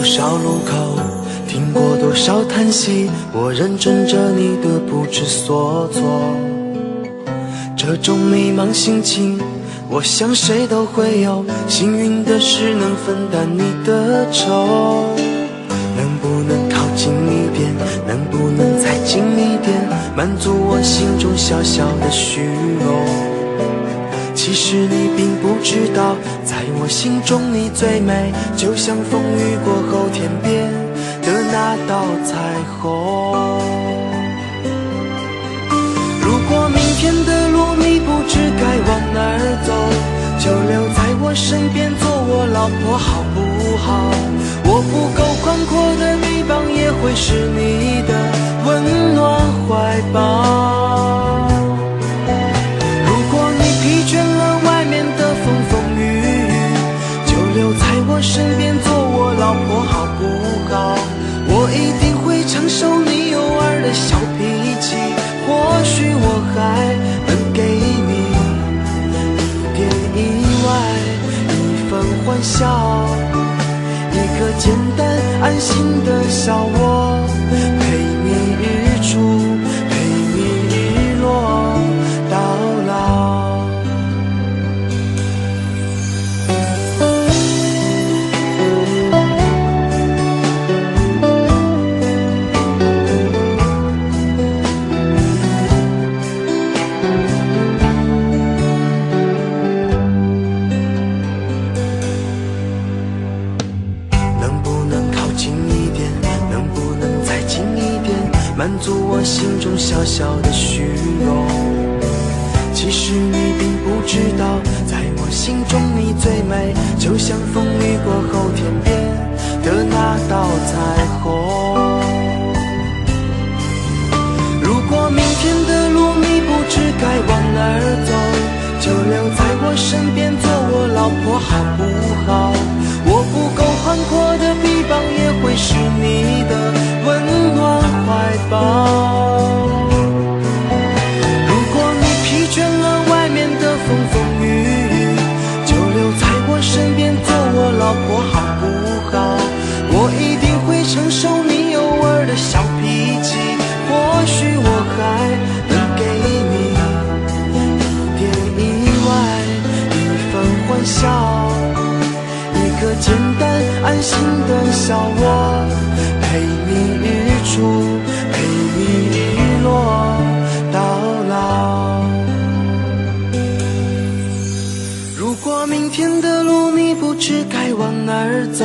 少路口，听过多少叹息，我认真着你的不知所措。这种迷茫心情，我想谁都会有，幸运的是能分担你的愁。能不能靠近一点，能不能再近一点，满足我心中小小的虚荣。其实你并不知道，在我心中你最美，就像风雨过后天边的那道彩虹。如果明天的路你不知该往哪儿走，就留在我身边做我老婆好不好？我不够宽阔的臂膀也会是你的温暖怀抱。我身边做我老婆好不好？我一定会承受你偶尔的小脾气，或许我还能给你一点意外，一份欢笑，一个简单安心的小窝，陪你日出，陪你日落到老。满足我心中小小的虚荣。其实你并不知道，在我心中你最美，就像风雨过后天边的那道彩虹。如果明天的路你不知该往哪儿走，就留在我身边做我老婆好不好？我不够宽阔的臂膀也会是你的温暖怀抱。如果你疲倦了外面的风风雨雨，就留在我身边做我老婆好不好？我一定会承受你偶尔的小脾气，或许我还能给你一点意外，一份欢笑，一个简单安心的小窝，陪你日出，陪你日落到老。如果明天的路你不知该往哪儿走，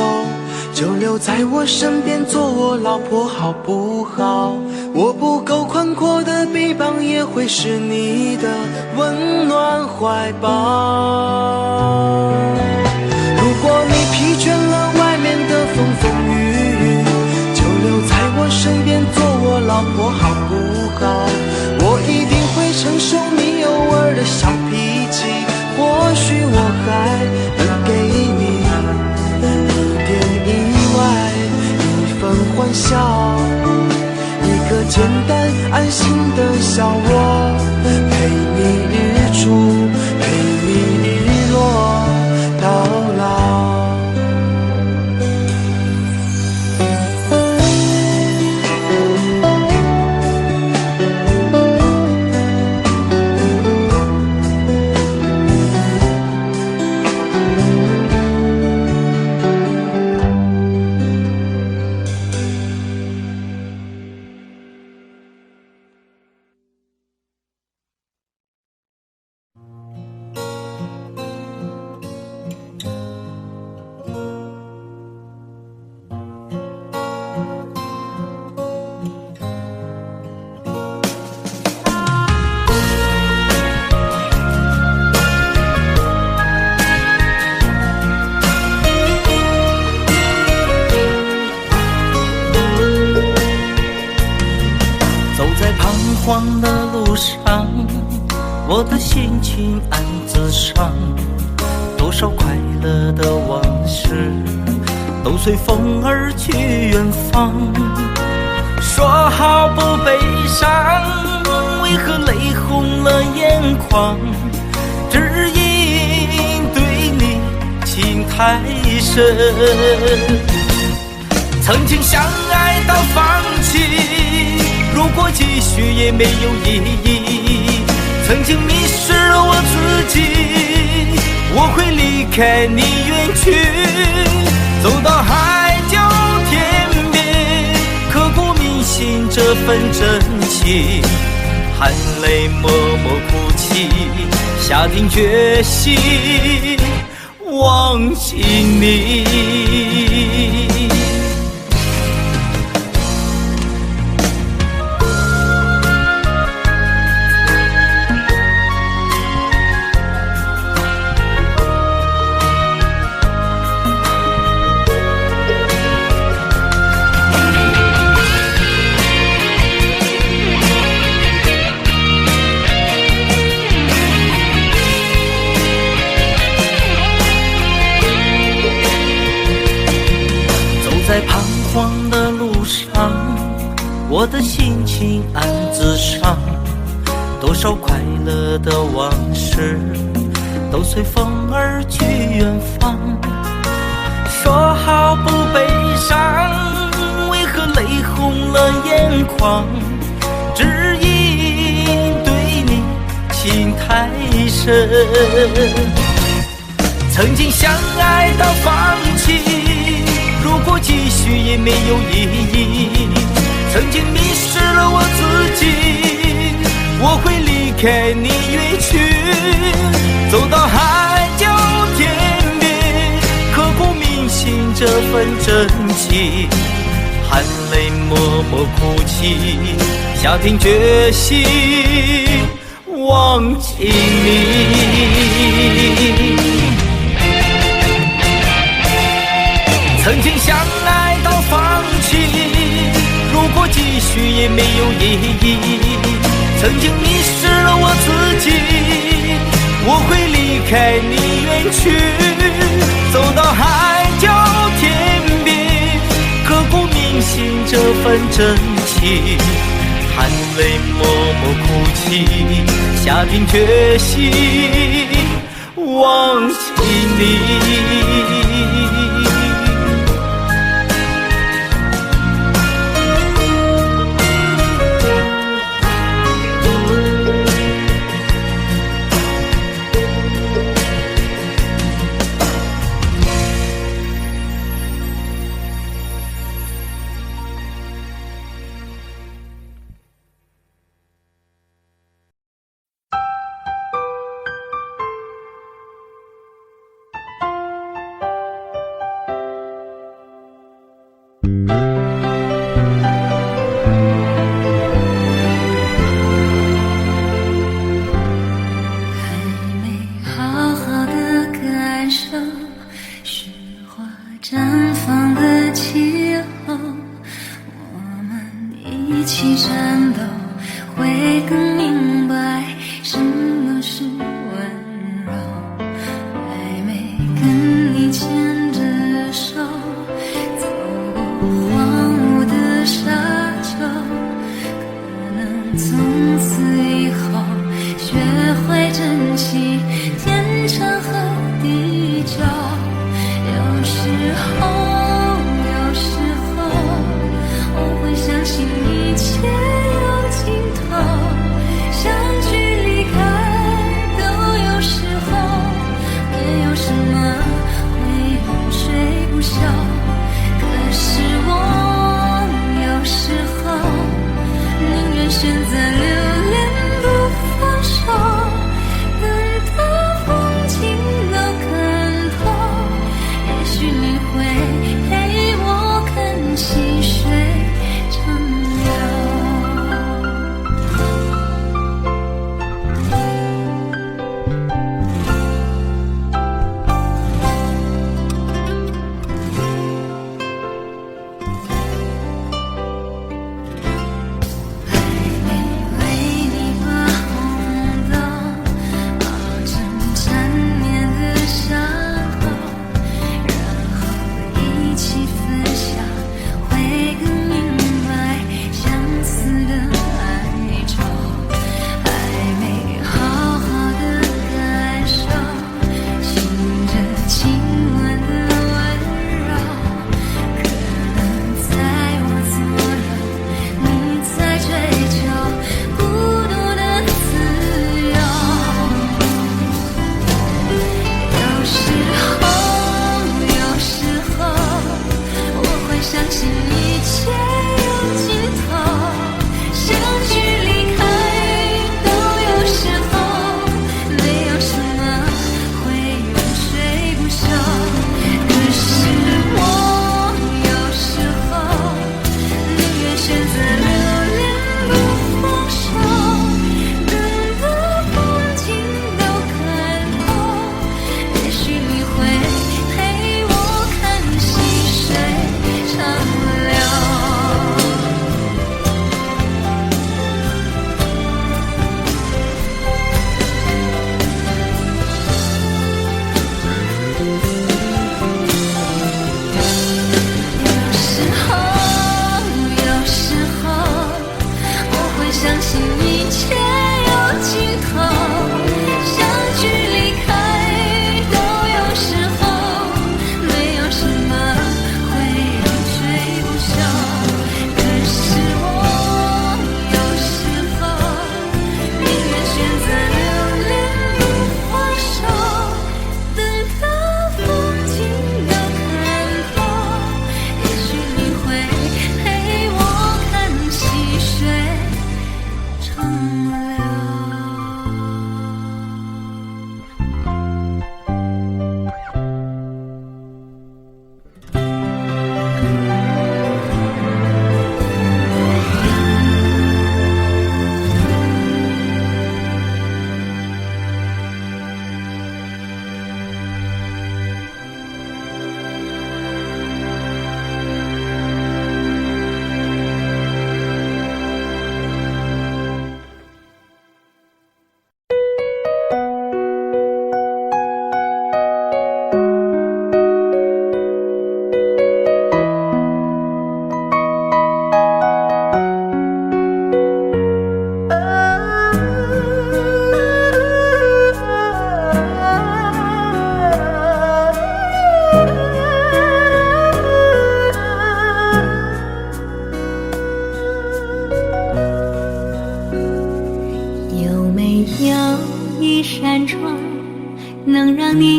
就留在我身边做我老婆好不好？我不够宽阔的臂膀也会是你的温暖怀抱。如果你疲倦了外面的风风雨雨，就留在我身边做我老婆好不好？我一定会承受你偶尔的小脾气，或许我还能给你一点意外，一份欢笑，一个简单安心的小窝，陪你日出，陪你日落到老。荒的路上，我的心情暗自伤，多少快乐的往事都随风而去远方。说好不悲伤，为何泪红了眼眶？只因对你情太深。曾经相爱到放弃，如果继续也没有意义。曾经迷失了我自己，我会离开你远去，走到海角天边，刻骨铭心这份真情，含泪默默哭泣，下定决心忘记你。在彷徨的路上，我的心情暗自伤，多少快乐的往事都随风而去远方。说好不悲伤，为何泪红了眼眶？只因对你情太深，曾经相爱到放弃，如果继续也没有意义。曾经迷失了我自己，我会离开你远去，走到海角天边，刻骨铭心这份真情，含泪默默哭泣，下定决心忘记你。曾经相爱到放弃，如果继续也没有意义。曾经迷失了我自己，我会离开你远去，走到海角天边，刻骨铭心这份真情，含泪默默哭泣，下定决心忘记你。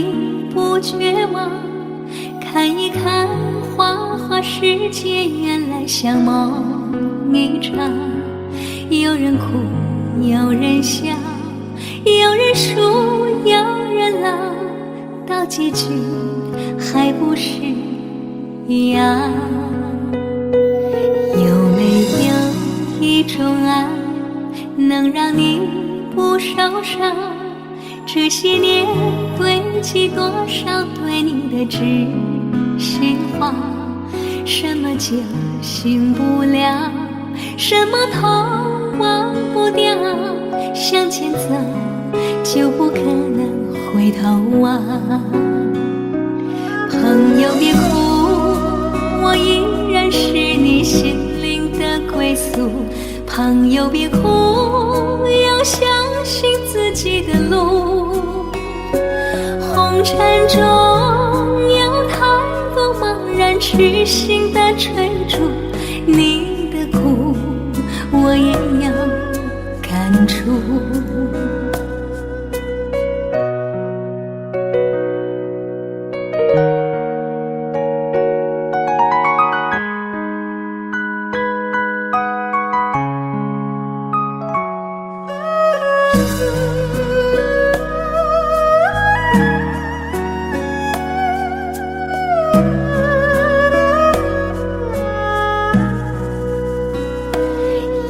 你不绝望，看一看花花世界，原来像梦一场。有人哭，有人笑，有人输，有人老，到结局还不是一样。有没有一种爱，能让你不受伤？这些年堆积多少对你的知心话？什么就醒不了，什么痛忘不掉，向前走就不可能回头望。朋友别哭，我依然是你心灵的归宿。朋友别哭，要相信自己的路。红尘中有太多茫然痴心的追逐，你的苦我也有感触。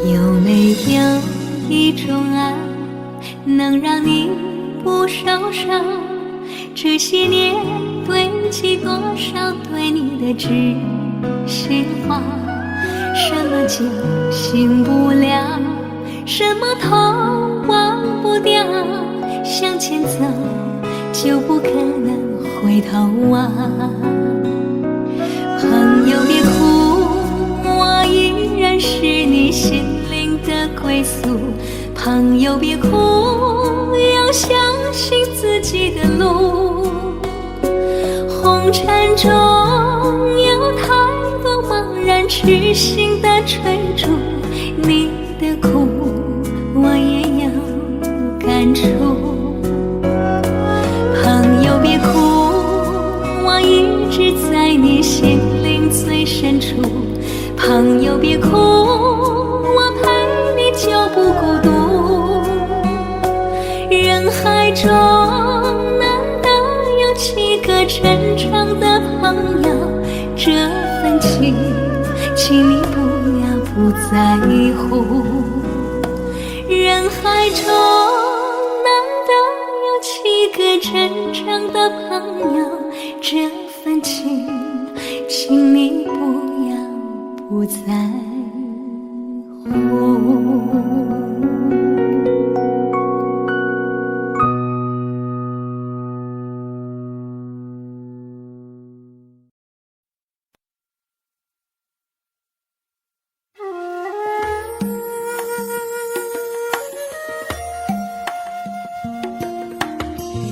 有没有一种爱，能让你不受伤？这些年堆积多少对你的知心话？什么就醒不了，什么痛忘不掉，向前走就不可能回头望。朋友别哭，我依然是你心灵的归宿。朋友别哭，要相信自己的路。红尘中有太多茫然痴心的追逐，你的苦我也有感触。朋友别哭，我一直在你心灵最深处。朋友别哭，我陪你就不孤独。人海中难得有几个真正的朋友，这份情请你不要不在乎。人海中难得有几个真正的朋友，这份情请你不要不在乎。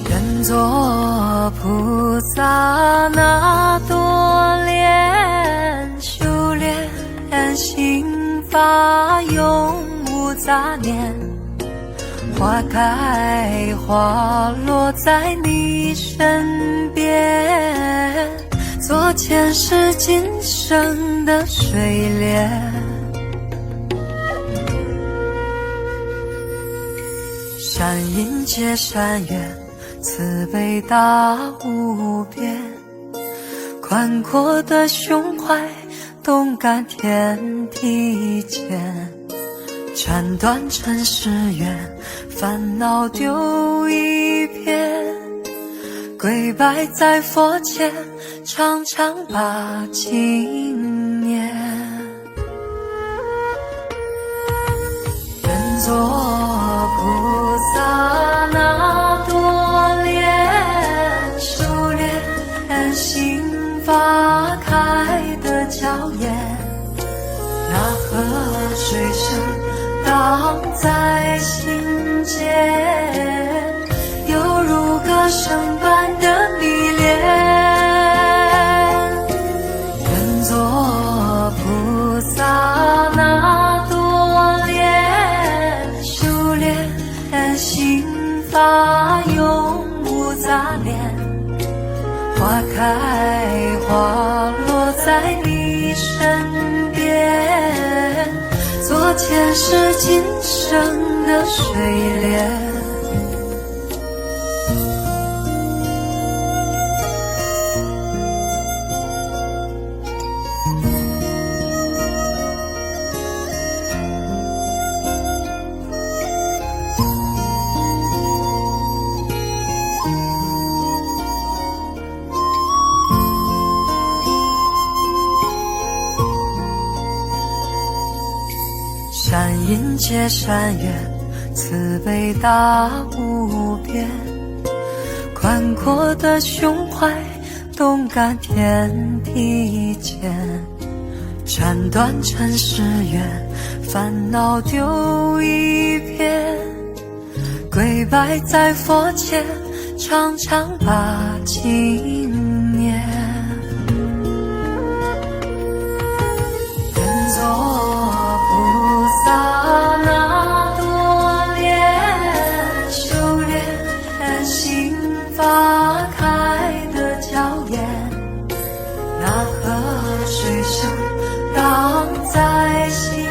愿做菩萨那多莲，修炼心法永无杂念。花开花落在你身边，做前世今生的水莲。善因结善缘，慈悲大无边，宽阔的胸怀，动感天地间。斩断尘世缘，烦恼丢一片，跪拜在佛前，常常把经念。愿做菩萨那多莲，修炼心法开得娇艳。那河水声荡在心间，犹如歌声般的迷恋。愿做菩萨那多莲，修炼心法永无杂念。花开花落在你身边，做前世今生的水莲。山阴接山岳，慈悲大无边，宽阔的胸怀，动感天地间。斩断尘世缘，烦恼丢一片，跪拜在佛前，常常把经念。愿做菩萨那多莲，修炼心花开的娇艳，那河水声荡在心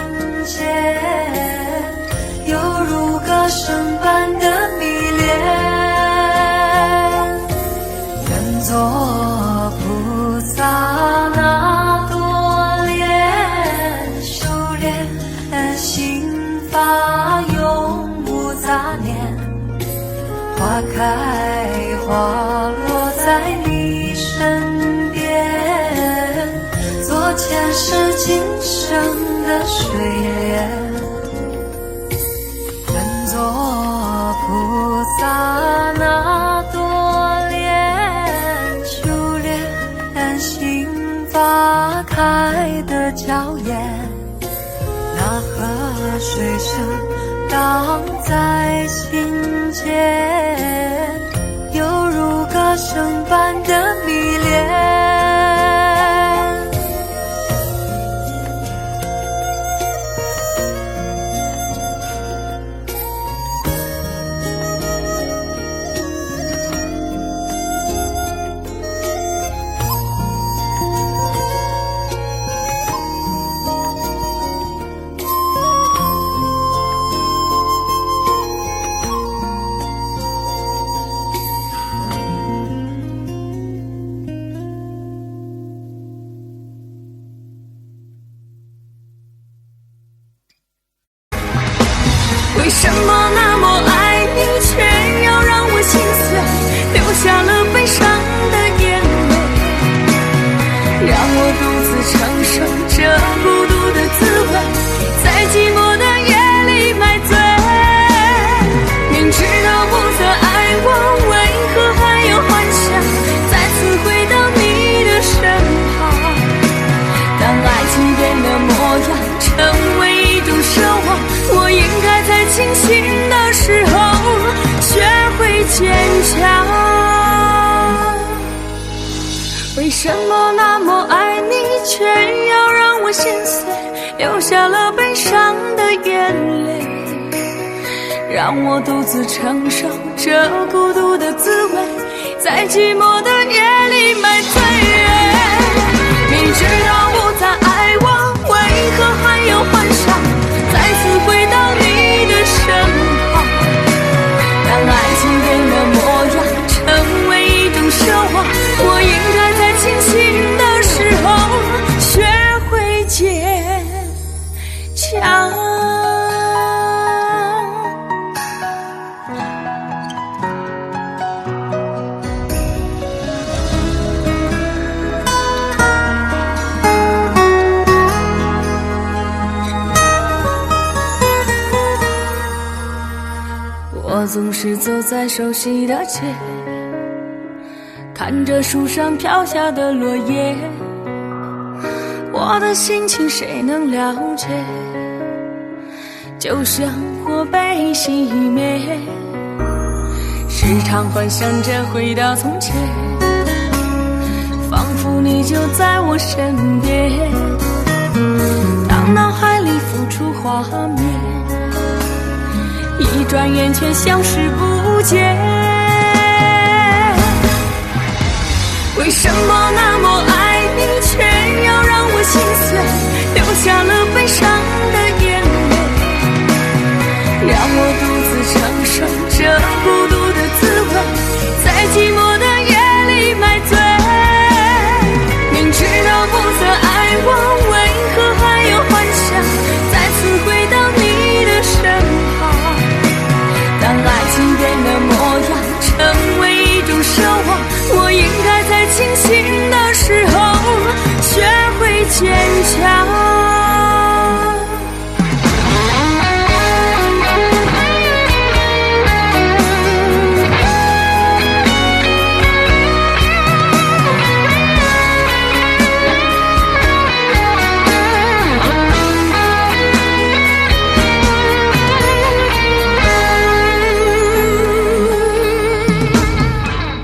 间，犹如歌声般的迷恋。愿做菩萨那多莲，修炼心法永无杂念，花开花落在你身边，做前世今生的水莲。愿做菩萨那多莲，修炼心法开的娇艳，那河水声荡在心间，犹如歌声般的迷恋。为什么那么爱你，却要让我心碎，流下了悲伤的眼泪，让我独自承受这孤独的滋味，在寂寞的夜里买醉。明知道不再爱我，为何还有幻想再次回到你的身旁？当爱情变了模样，成为一种奢望，我应该在清醒的时候学会坚强。为什么那么爱你，却要让我心碎，流下了悲伤的眼泪，让我独自承受这孤独的滋味，在寂寞的夜里买醉。明知道不再爱我，为何还有幻想再次回到你的身旁？当爱情变了模样，成为一种奢望，我应该在清醒的时候学会坚强。我总是走在熟悉的街，看着树上飘下的落叶，我的心情谁能了解？就像火被熄灭，时常幻想着回到从前，仿佛你就在我身边，当脑海里浮出画面，一转眼却消失不见。为为什么那么爱你，却要让我心碎，流下了悲伤的眼泪，让我独自承受这孤独的滋味，在寂寞的夜里买醉。明知道不再爱我，为何还有幻想再次回到你的身旁？当爱情变了模样，成为一种奢望，我应该在清醒的时候学会坚强。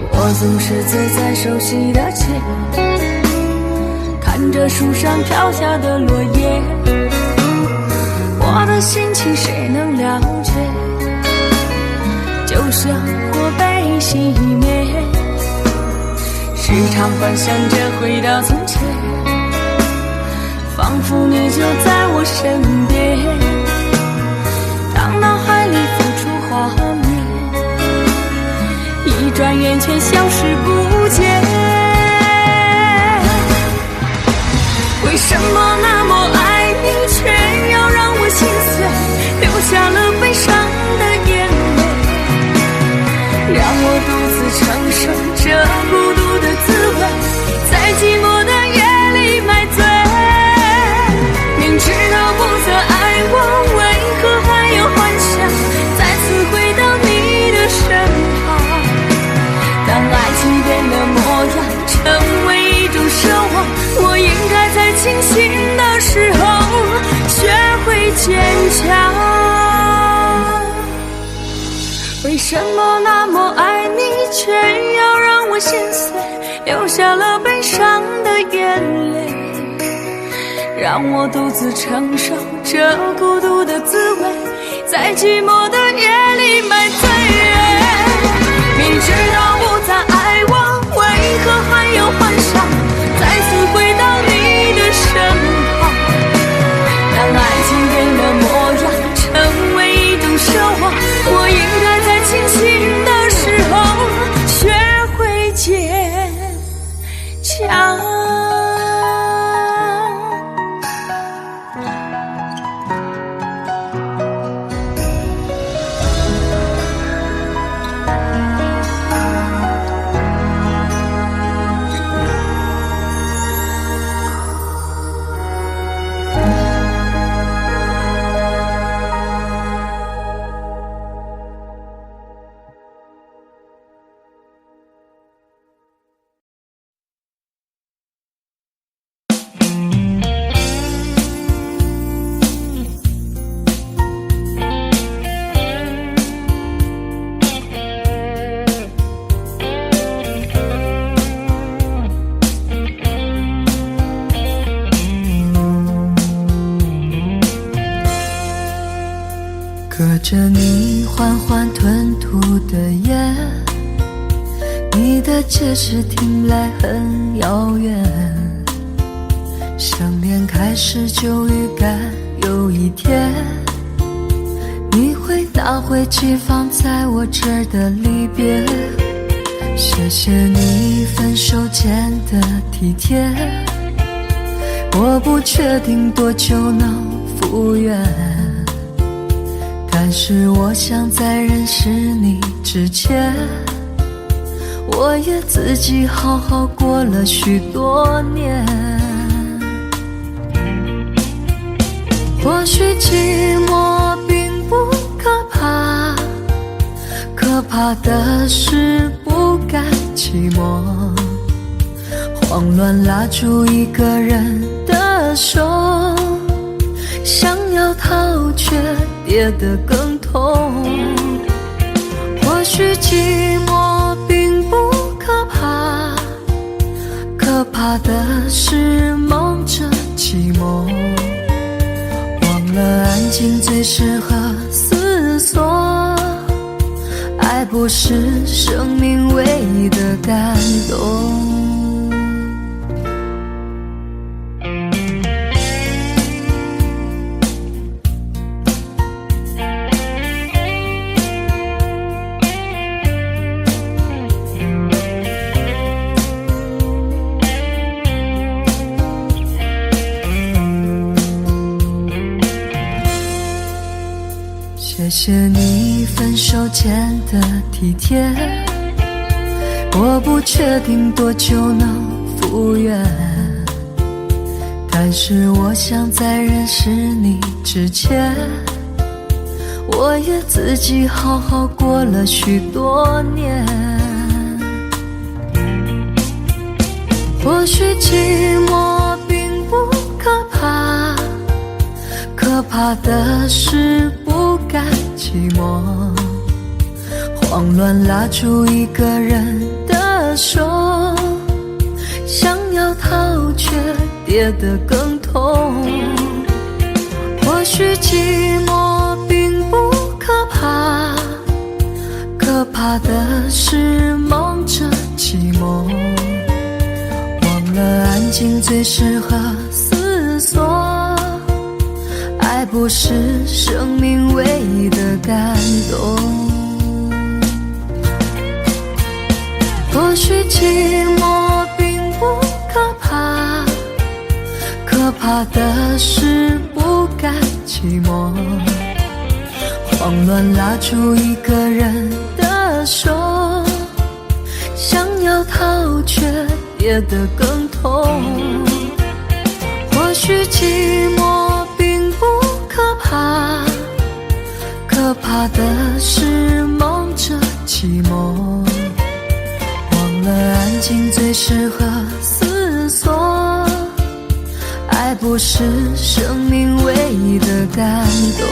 我总是醉在熟悉的街，看着树上飘下的落叶，我的心情谁能了解？就像火被熄灭，时常幻想着回到从前，仿佛你就在我身边，当脑海里浮出画面，一转眼却消失不见。为什么那么爱你，却要让我心碎，流下了悲伤的眼泪，让我独自承受这孤独的滋味，在寂寞的夜里买醉。明知道不再爱我，为何还有幻想再次回到你的身旁？当爱情变了模样，成为一种奢望，我应该在清醒的时候学会坚强。为什么那么爱你，却要让我心碎，流下了悲伤的眼泪，让我独自承受这孤独的滋味，在寂寞的夜里买醉。明知道不再爱我，为何还有幻想再次回到你的身旁？当爱情变了模样，成为一种奢望，我应该在清醒的时候学会坚强。隔着你缓缓吞吐的烟，你的解释听来很遥远，想念开始就预感有一天你会拿回寄放在我这儿的离别。谢谢你分手前的体贴，我不确定多久能复原，但是我想在认识你之前，我也自己好好过了许多年。或许寂寞并不可怕，可怕的是不甘寂寞，慌乱拉住一个人的手，想要逃却跌得更痛。或许寂寞并不可怕，可怕的是梦着寂寞，忘了安静最适合思索，爱不是生命唯一的感动。谢你分手前的体贴，我不确定多久能复原，但是我想在认识你之前，我也自己好好过了许多年。或许寂寞并不可怕，可怕的是不甘寂寞，慌乱拉住一个人的手，想要逃却跌得更痛。或许寂寞并不可怕，可怕的是忙着寂寞，忘了安静最适合思索，爱不是生命唯一的感动。或许寂寞并不可怕，可怕的是不甘寂寞，慌乱拉住一个人的手，想要逃却跌得更痛。或许寂寞并不可怕，可怕的是忙着寂寞，忘了安静最适合思索，爱不是生命唯一的感动。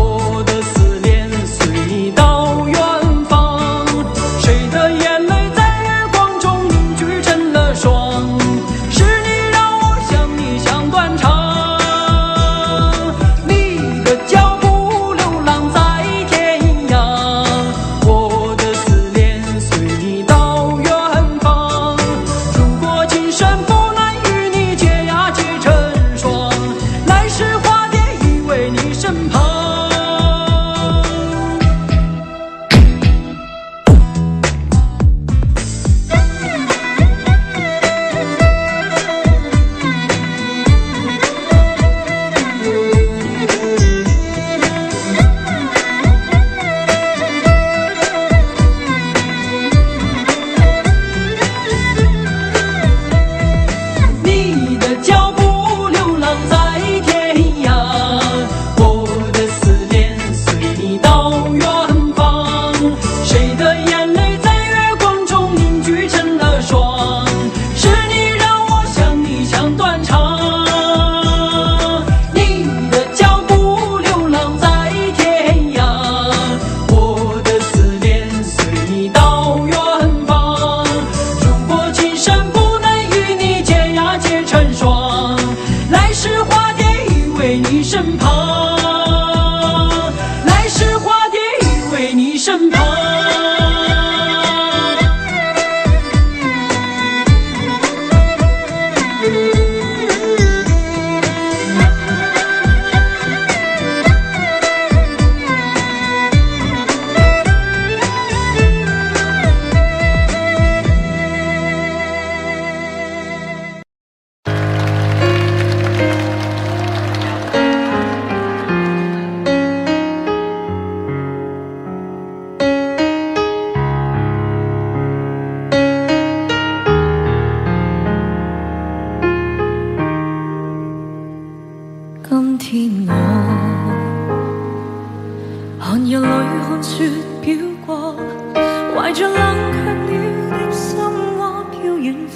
我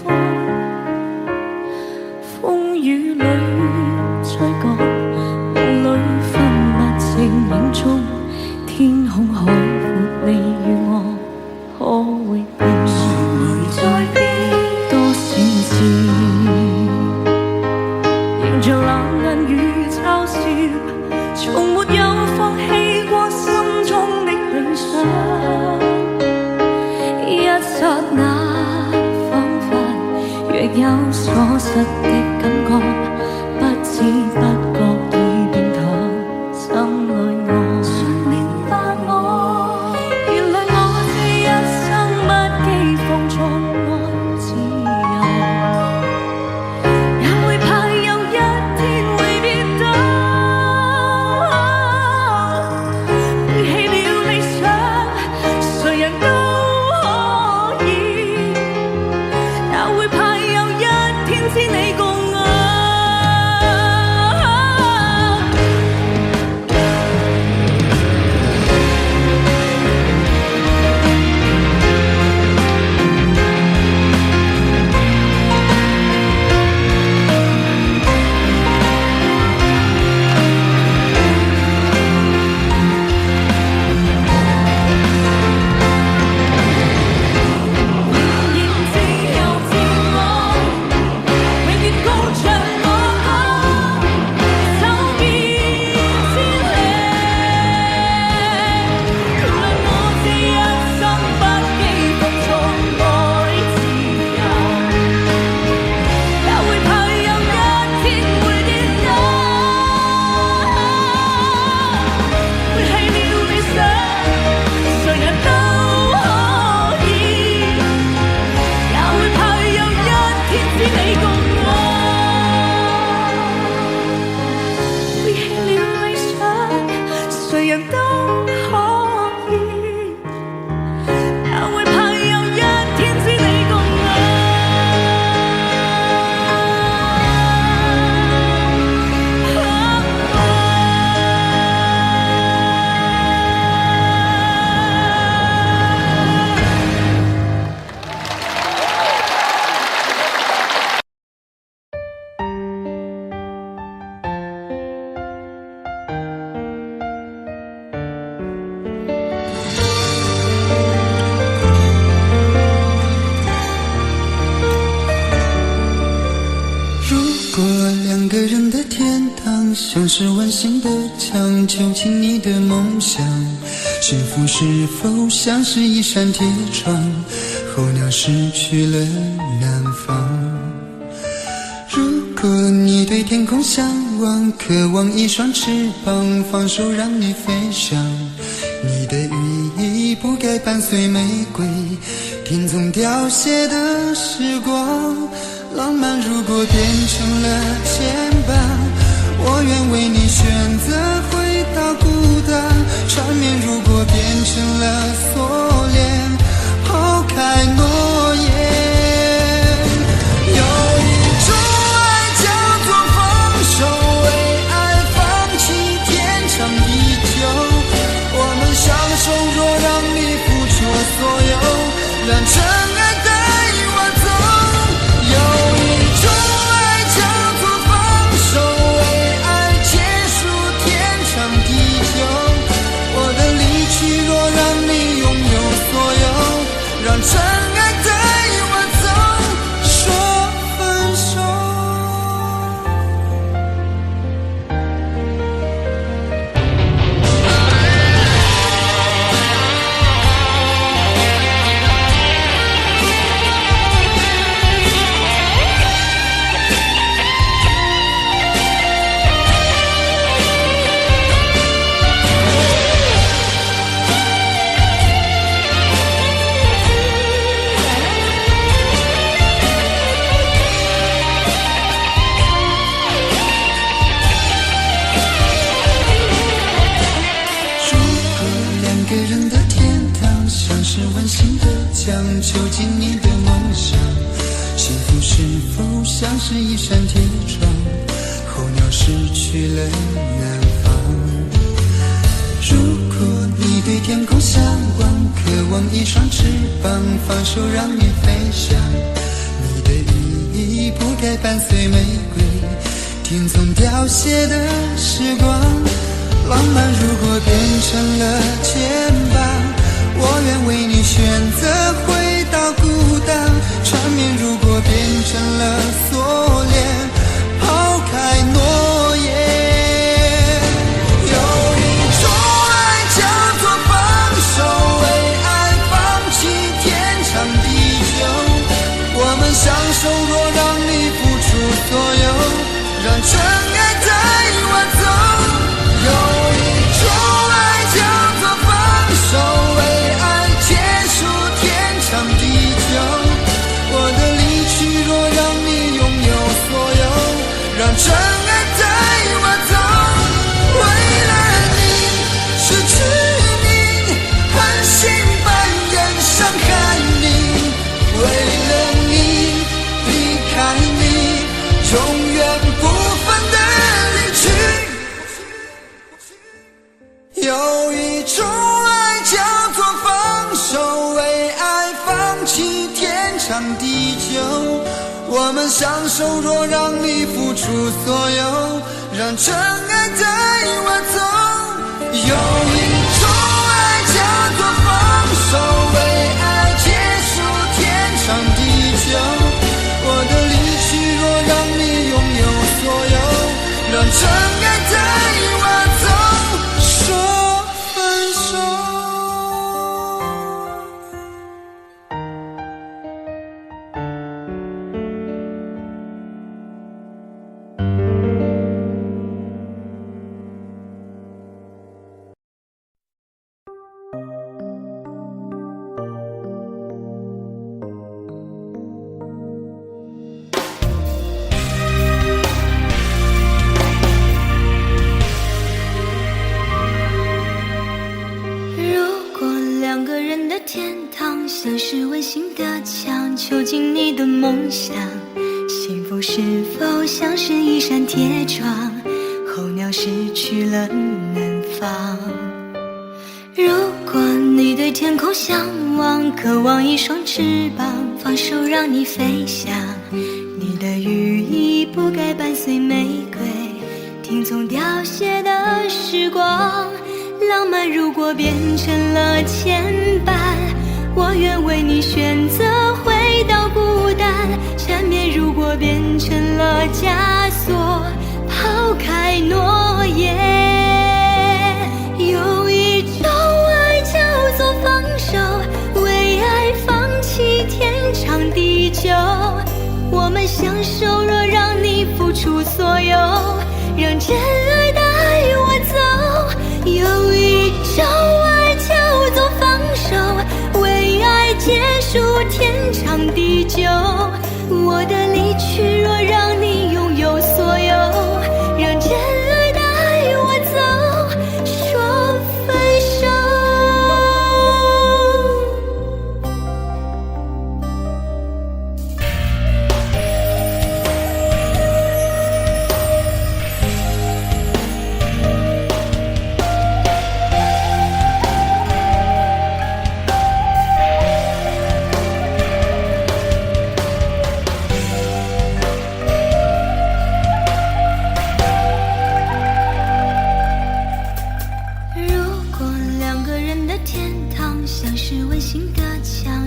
方，風雨裏追趕，霧裏分不清影蹤，天空海闊，你與我可永別？誰會在變？多閃閃，迎着冷眼與嘲笑，從沒有放棄過心中的理想。一剎那彷彿若有所失的感覺，不知不覺已變淡，心裏我誰明白我？原來我這一生不羈放縱愛自由，也會怕有一天會變得背棄了理想，誰人都可以，也會怕有一天知你共我。像是温馨的墙，囚禁你的梦想。幸福是否像是一扇铁窗，候鸟失去了南方。如果你对天空向往，渴望一双翅膀，放手让你飞翔。你的羽翼不该伴随玫瑰，听从凋谢的时光。浪漫如果变成了牵绊，我愿为你选择回到孤单。缠绵如果变成了锁链，抛开诺言。有一种爱叫做放手，为爱放弃天长地久。我们相守，若让你付出所有，让真爱带我走。有一种爱叫做放手，为爱结束天长地久。我的离去若让你拥有所有，让真爱带我走，说分手。囚禁你的梦想，幸福是否像是一扇铁窗，候鸟失去了南方。如果你对天空向往，渴望一双翅膀，放手让你飞翔。你的伴随玫瑰，听从凋谢的时光。浪漫如果变成了牵绊，我愿为你选择回到孤单。缠绵如果变成了锁链，抛开诺言。有一种爱叫做放手，为爱放弃天长地久。我们相守若让你付出所有，让真爱带我走。有一种爱叫做放手，为爱结束天长地久。我的离去若让你拥有所有，让真爱带我走。为了你失去你，狠心扮演伤害你，为了你离开你，永远不分的离去。有一种爱叫做放手，为爱放弃天长地久。我们相守若让你付出所有，让真爱带我走。有一种爱叫做放手，为爱结束天长地久。我的离去若让你拥有所有，让真爱带我走。说分手。像是温馨的墙，囚禁你的梦想。幸福是否像是一扇铁窗，候鸟失去了南方。如果你对天空向往，渴望一双翅膀，放手让你飞翔。你的羽翼不该伴随玫瑰，听从凋谢的时光。浪漫如果变成了牵绊，我愿为你选择回到孤单。缠绵如果变成了枷锁，抛开诺言。有一种爱叫做放手，为爱放弃天长地久。我们相守若让你付出所有，让真爱带我走。有一种爱叫做放手，为爱结束天长地久。我的离去若让你拥有所有，让真爱带我走。说分手。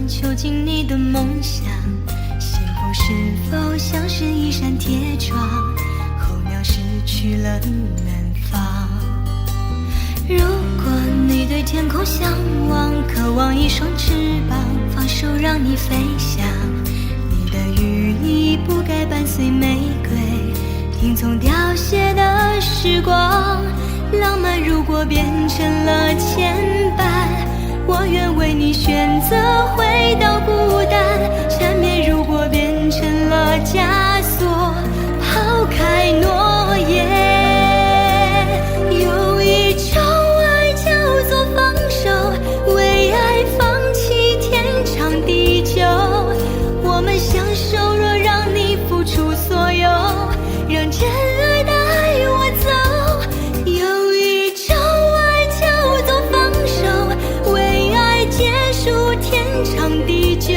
囚禁你的梦想，幸福是否像是一扇铁窗，候鸟失去了南方。如果你对天空向往，渴望一双翅膀，放手让你飞翔。你的羽翼不该伴随玫瑰，听从凋谢的时光。浪漫如果变成了牵绊，我愿为你选择回到孤单。缠绵如果变成了枷锁，抛开诺言。有一种爱叫做放手，为爱放弃天长地久。我们相守若让你付出所有，让真爱带我走。有一种爱叫做放手，为爱结束天长地久。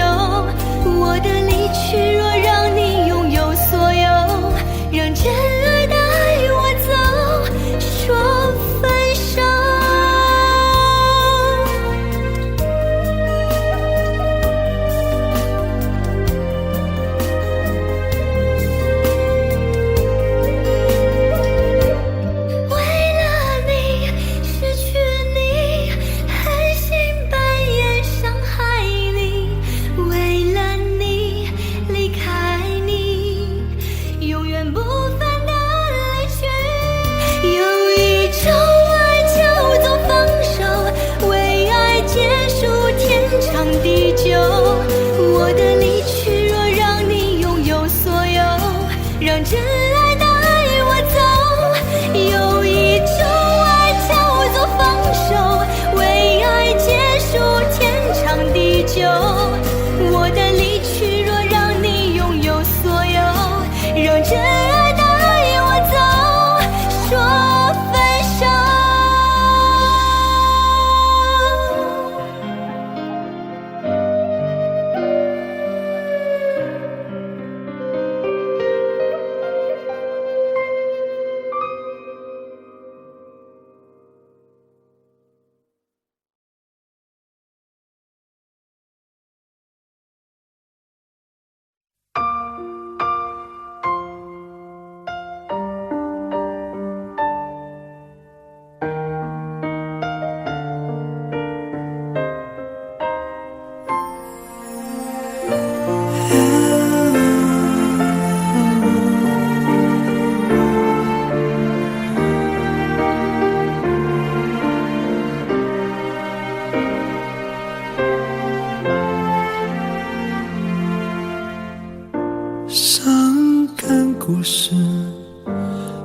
故事，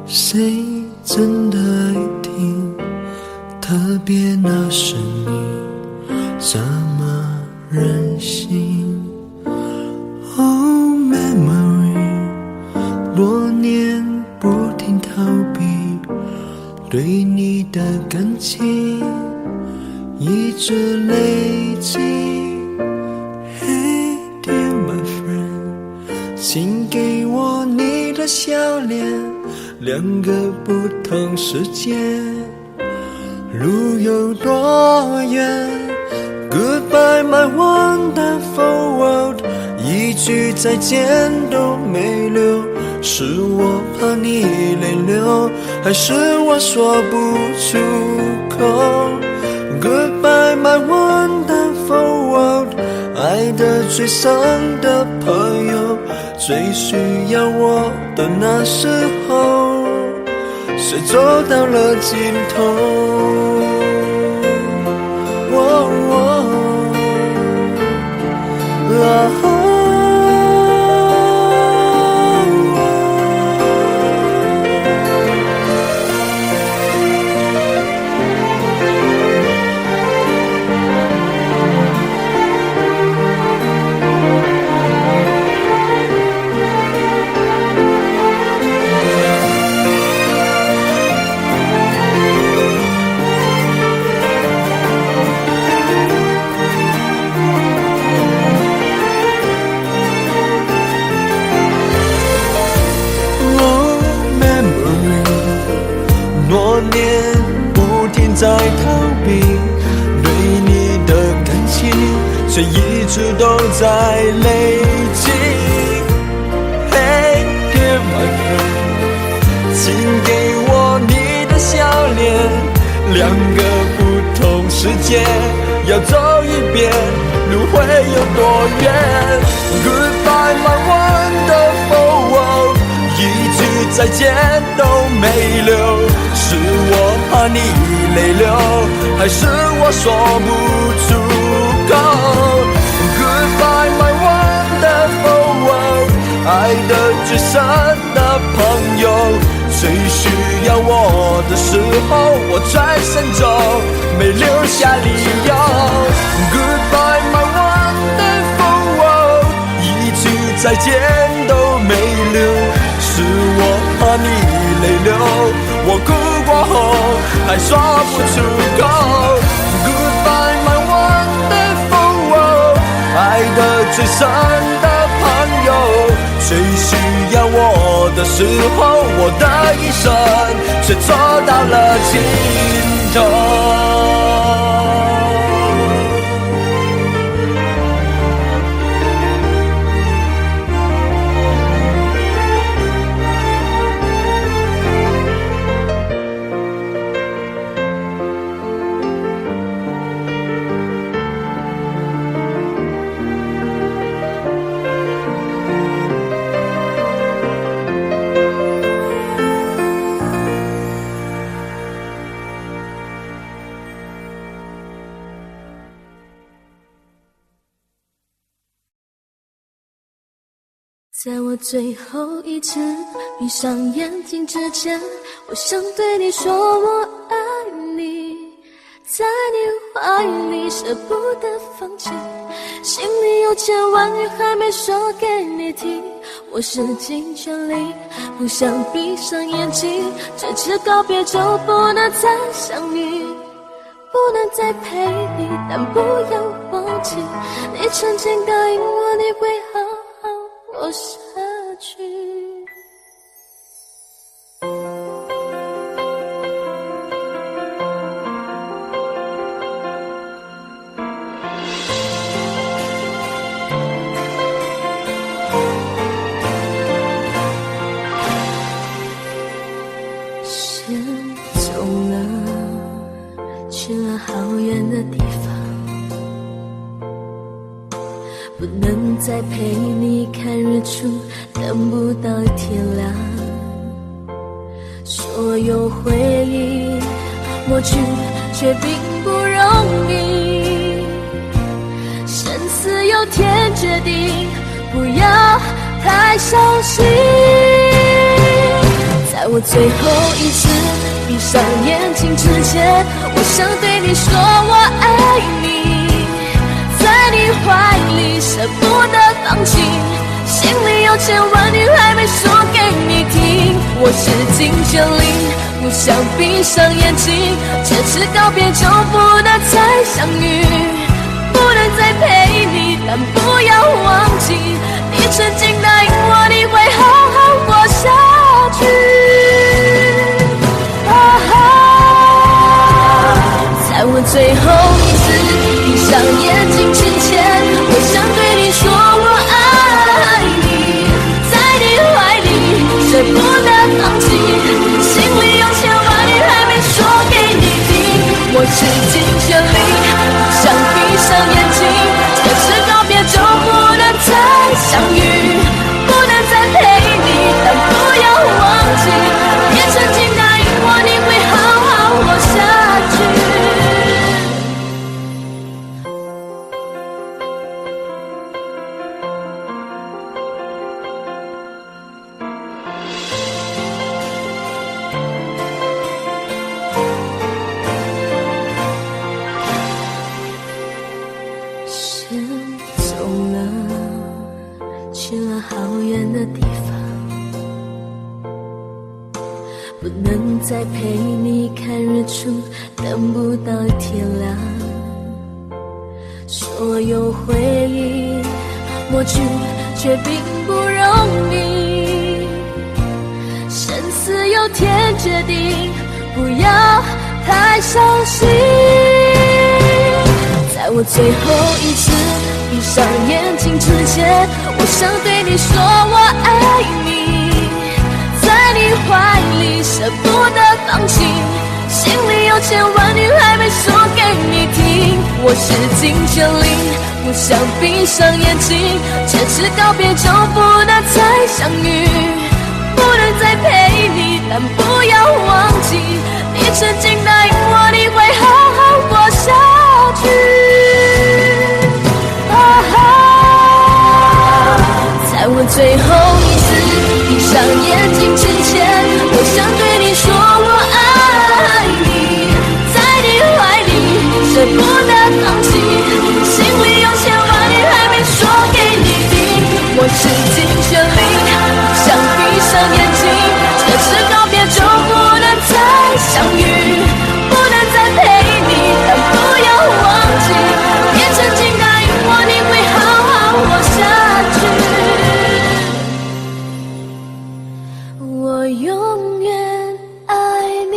谁真的爱听？特别那声音这么任性。Oh memory， 多年不停逃避，对你的感情一直累积。Hey dear my friend， 请给我你的笑脸，两个不同世界，路有多远 ？Goodbye my wonderful world， 一句再见都没留，是我怕你泪流，还是我说不出口 ？Goodbye my wonderful world， 爱得最深的朋友，最需要我的那时候，谁走到了尽头？多年不停在逃避，对你的感情却一直都在累积。Hey dear my friend， 请给我你的笑脸，两个不同世界要走一遍，路会有多远 ？Goodbye my wonderful world， 一句再见都没留。是我怕你泪流，还是我说不出口 ？Goodbye my wonderful world， 爱得最深的朋友，最需要我的时候，我转身走，没留下理由。Goodbye my wonderful world， 一句再见都没留，是我怕你泪流。我哭过后还说不出口 Goodbye my wonderful world， 爱得最深的朋友，最需要我的时候，我的一生却走到了尽头。在我最后一次闭上眼睛之前，我想对你说我爱你，在你怀里舍不得放弃，心里有千万语还没说给你听，我使尽全力不想闭上眼睛，这次告别就不能再相遇，不能再陪你，但不要忘记你曾经答应我你会好好活下去。先走了，去了好远的地方，不能再陪你看日出，等不到天亮。所有回忆抹去，却并不容易。生死有天决定，不要太伤心。我最后一次闭上眼睛之前，我想对你说我爱你，在你怀里舍不得放弃，心里有千万句还没说给你听。我是尽全力，不想闭上眼睛，这次告别就不能再相遇，不能再陪你，但不要忘记，你曾经答应我你会好好活下去。在我最后一次闭上眼睛之前，我想对你说我爱你，在你怀里舍不得放弃，心里有千万语还没说给你听。我是尽全力，不想闭上眼睛，这次告别就不能再相遇，不能再陪你，但不要忘记，你曾经答应我你会好好活下去。去了好远的地方，不能再陪你看日出，等不到天亮。所有回忆抹去，却并不容易。生死有天决定，不要太伤心。在我最后一次闭上眼睛之前，我想对你说我爱你，在你怀里舍不得放弃，心里有千万句还没说给你听。我是尽全力，不想闭上眼睛，这次告别就不能再相遇，不能再陪你，但不要忘记，你曾经答应我你会好好活下去。在我最后一次闭上眼睛之前，我想对你说我爱你，在你怀里舍不得放弃，心里有千万语还没说给你听。我是尽全力，不想闭上眼睛，这次告别就不能再相遇，不能再陪你，但不要忘记，你曾经答应我你会好好活下去。我永远爱你。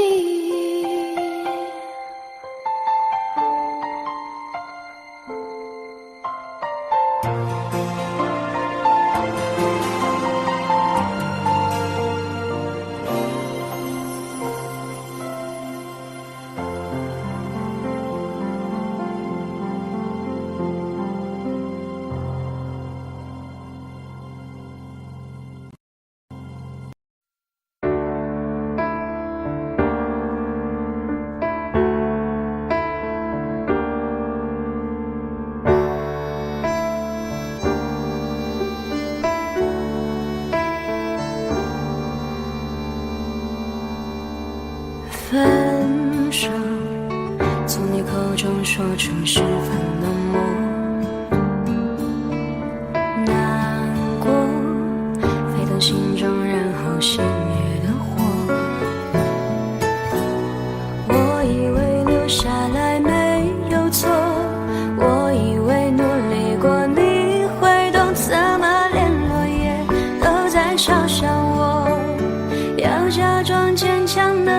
分手，从你口中说出十分冷漠，难过沸腾心中，然后熄灭的火。我以为留下来没有错，我以为努力过你会懂，怎么连落叶都在嘲笑我，要假装坚强的。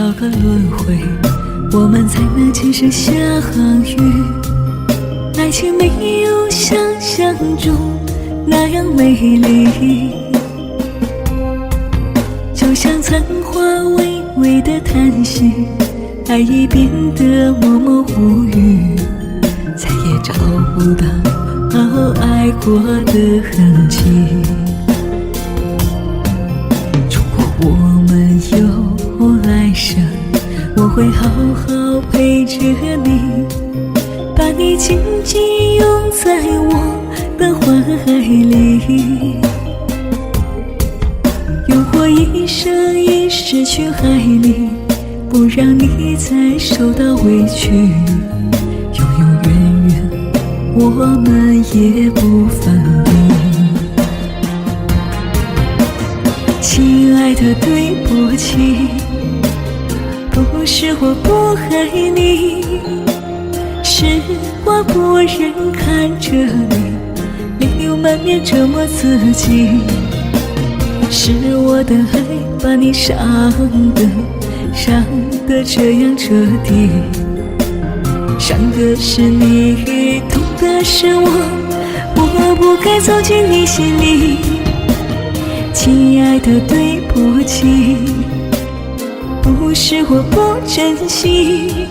少个轮回，我们才能今生相遇。爱情没有想象中那样美丽，就像残花微微的叹息，爱已变得默默无语，再也找不到爱过的痕迹。如果我们有来生，我会好好陪着你，把你紧紧拥在我的怀里，用我一生一世去爱你，不让你再受到委屈，永永远远我们也不分离。亲爱的，对不起，不是我不爱你，是我不忍看着你泪流满面折磨自己，是我的爱把你伤得这样彻底，伤的是你，痛的是我不该走进你心里。亲爱的，对不起，不是我不珍惜，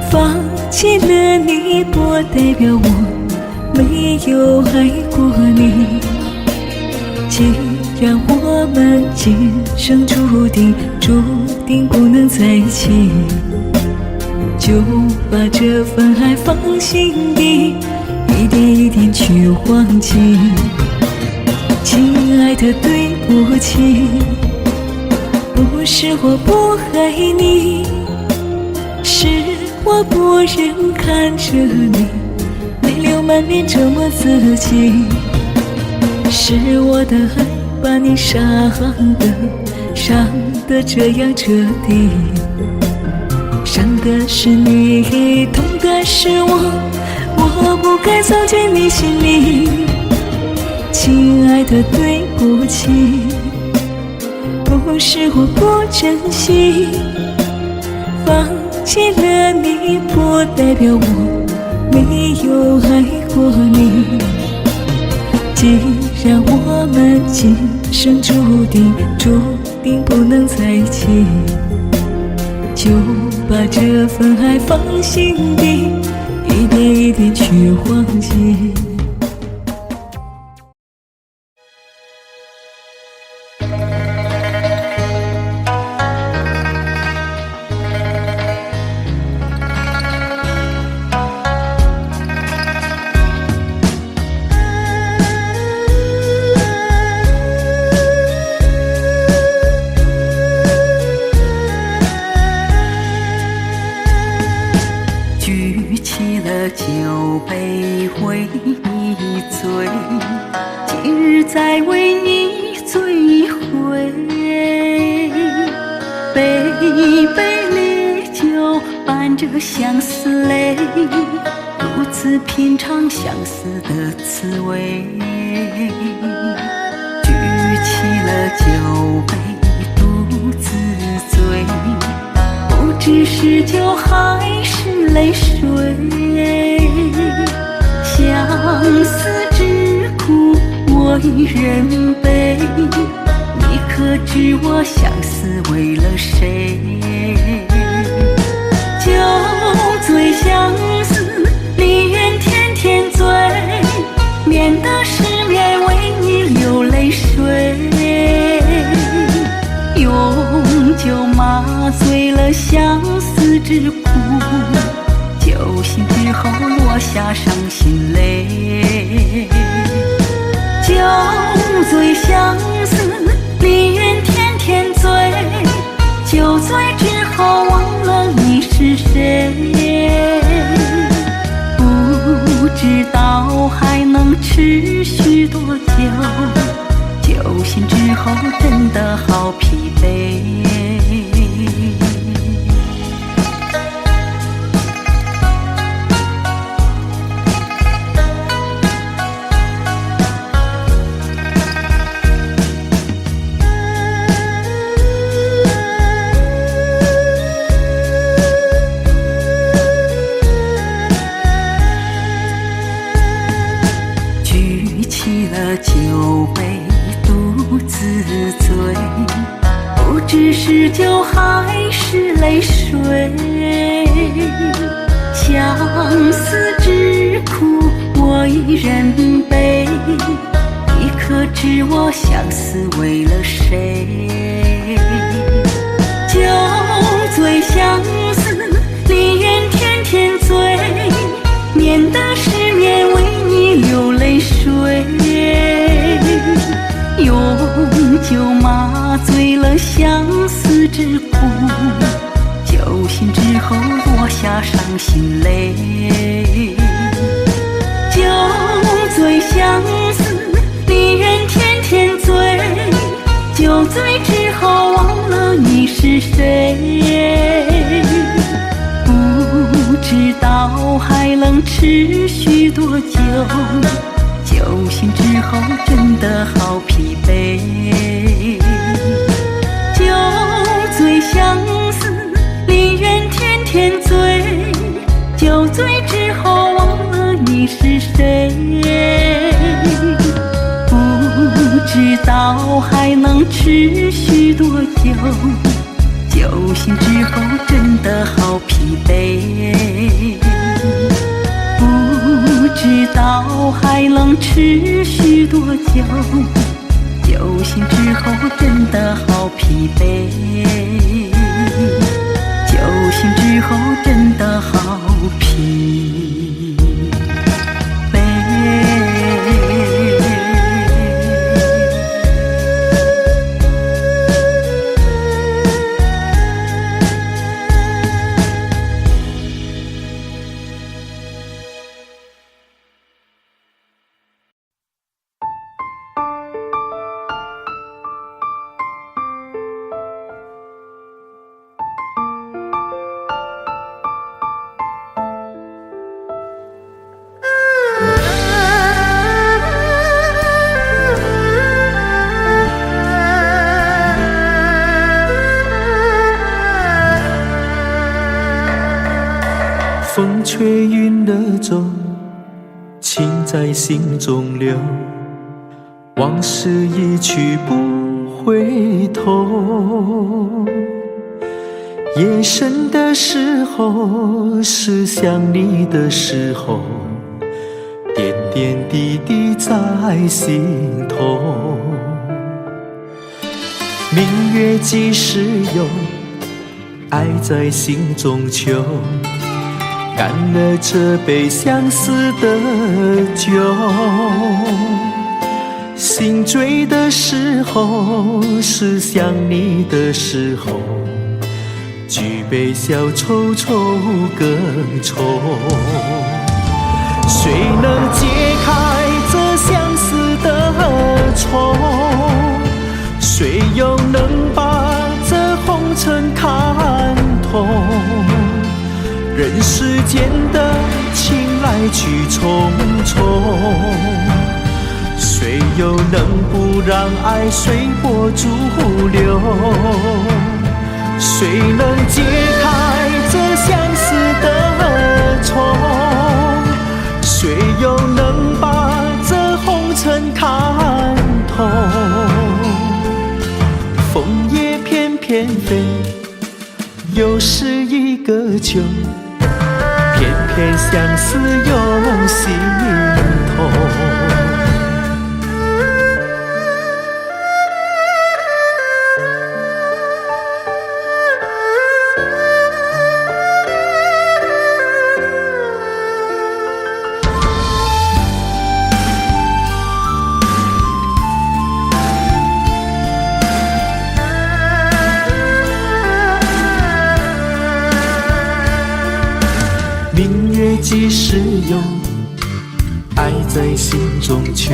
放弃了你不代表我没有爱过你。既然我们今生注定不能在一起，就把这份爱放心底，一点一点去忘记。亲爱的，对不起，不是我不爱你，是我不忍看着你泪流满面折磨自己，是我的爱把你伤得这样彻底，伤的是你，痛的是我不该走进你心里。亲爱的，对不起，不是我不珍惜，放弃了你不代表我没有爱过你。既然我们今生注定不能在一起，就把这份爱放心底，一点一点去忘记。酒杯为你醉，今日再为你醉回。杯杯烈酒伴着相思泪，独自品尝相思的滋味。举起了酒杯独自醉，不知是酒还是泪水。相思之苦为人悲，你可知我相思为了谁？酒醉相思，宁愿天天醉，免得失眠为你流泪水。用酒麻醉了相思之苦，酒醒之后落下伤心泪。酒醉相思，宁愿天天醉，酒醉之后忘了你是谁。不知道还能持续多久，酒醒之后真的好疲惫。醉，不知是酒还是泪水。相思之苦我一人背，你可知我相思为了谁？酒醉相思，离人天天醉，免得失眠为你流泪水。用酒麻醉了相思之苦，酒醒之后落下伤心泪。酒醉相思，离人天天醉，酒醉之后忘了你是谁。不知道还能持续多久，酒醒之后真的好疲惫。酒醉相思，离人天天醉，酒醉之后忘了你是谁。不知道还能持续多久，酒醒之后真的好疲惫。不知道还能持续多久，酒醒之后真的好疲惫。酒醒之后真的好疲惫。风吹云的走，情在心中留，往事一去不回头。夜深的时候，是想你的时候，点点滴滴在心头。明月几时有，爱在心中求，干了这杯相思的酒。心醉的时候，是想你的时候，举杯消愁愁更愁。谁能解开这相思的愁？谁又能把这红尘看透？人世间的情来去匆匆，谁又能不让爱随波逐流？谁能解开这相思的愁？谁又能把这红尘看透？枫叶翩翩飞，又是一个秋，偏偏相思又心痛。明月几时有，爱在心中求，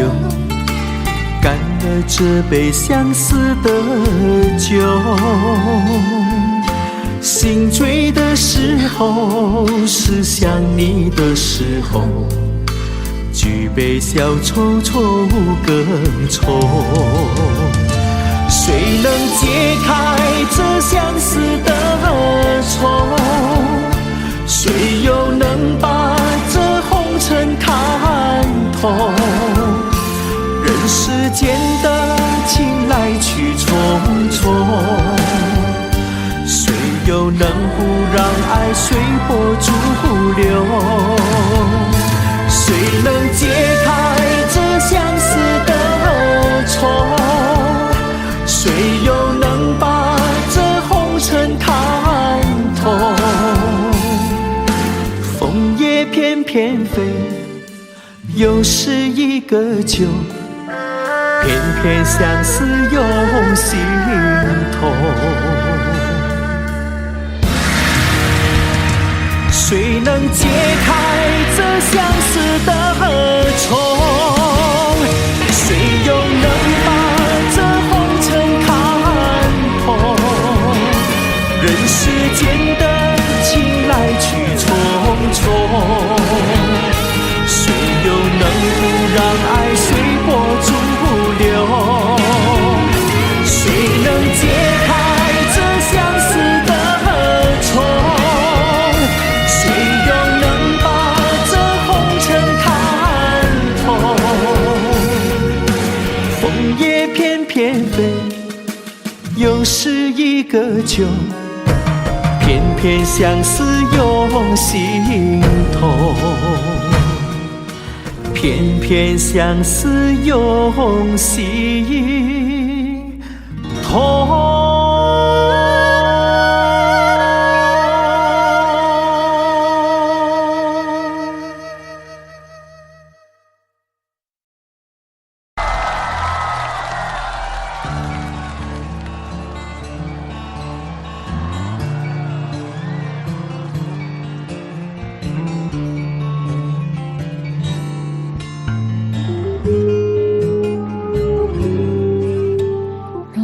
干了这杯相思的酒。心醉的时候，是想你的时候，举杯消愁愁更愁。谁能解开这相思的愁？谁又能把这红尘看透？人世间的情来去能不让爱随波逐流？谁能解开这相思的愁？谁又能把这红尘看透？枫叶翩翩飞，又是一个秋，偏偏相思涌心头。谁能解开这相思的愁？谁又能把这红尘看透？人世间的情来去匆匆，谁又能不让爱随波逐流？谁能解开这相思的愁？谁又能把这红尘看透？枫叶翩翩飞，又是一个秋，偏偏相思涌心头，偏偏相思涌心头。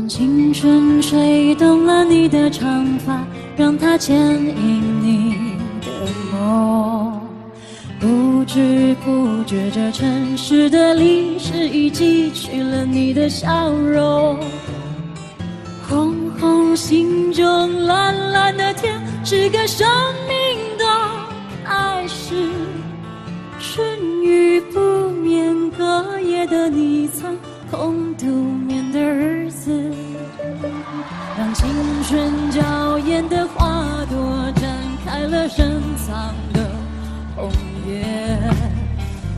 青春吹动了你的长发，让它牵引你的梦。不知不觉，这城市的历史已记取了你的笑容。红红心中蓝蓝的天，是个生命的开始。春雨不眠，隔夜的你曾空独眠的日子，让青春娇艳的花朵绽开了深藏的红叶。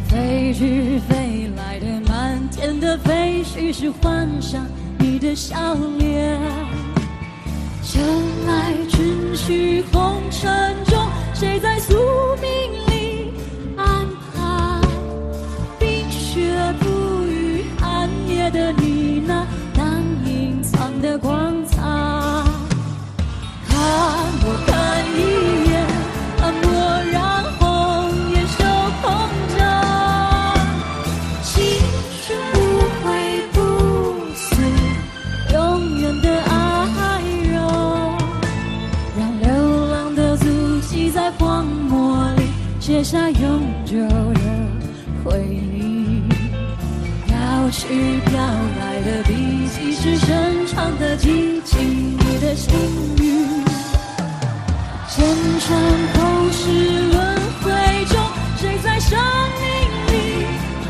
飞去飞来的满天的飞絮，是幻想你的笑脸。尘来尘去红尘中，谁在宿命里安排？冰雪不语寒夜的你，那难隐藏的光彩。看我看一眼，蓦然红颜手空着，青春不悔不死，永远的爱容。让流浪的足迹在荒漠里写下永久的回忆。飘去飘来的笔迹，是深长的激情，你的心语。前尘后世轮回中，谁在生命里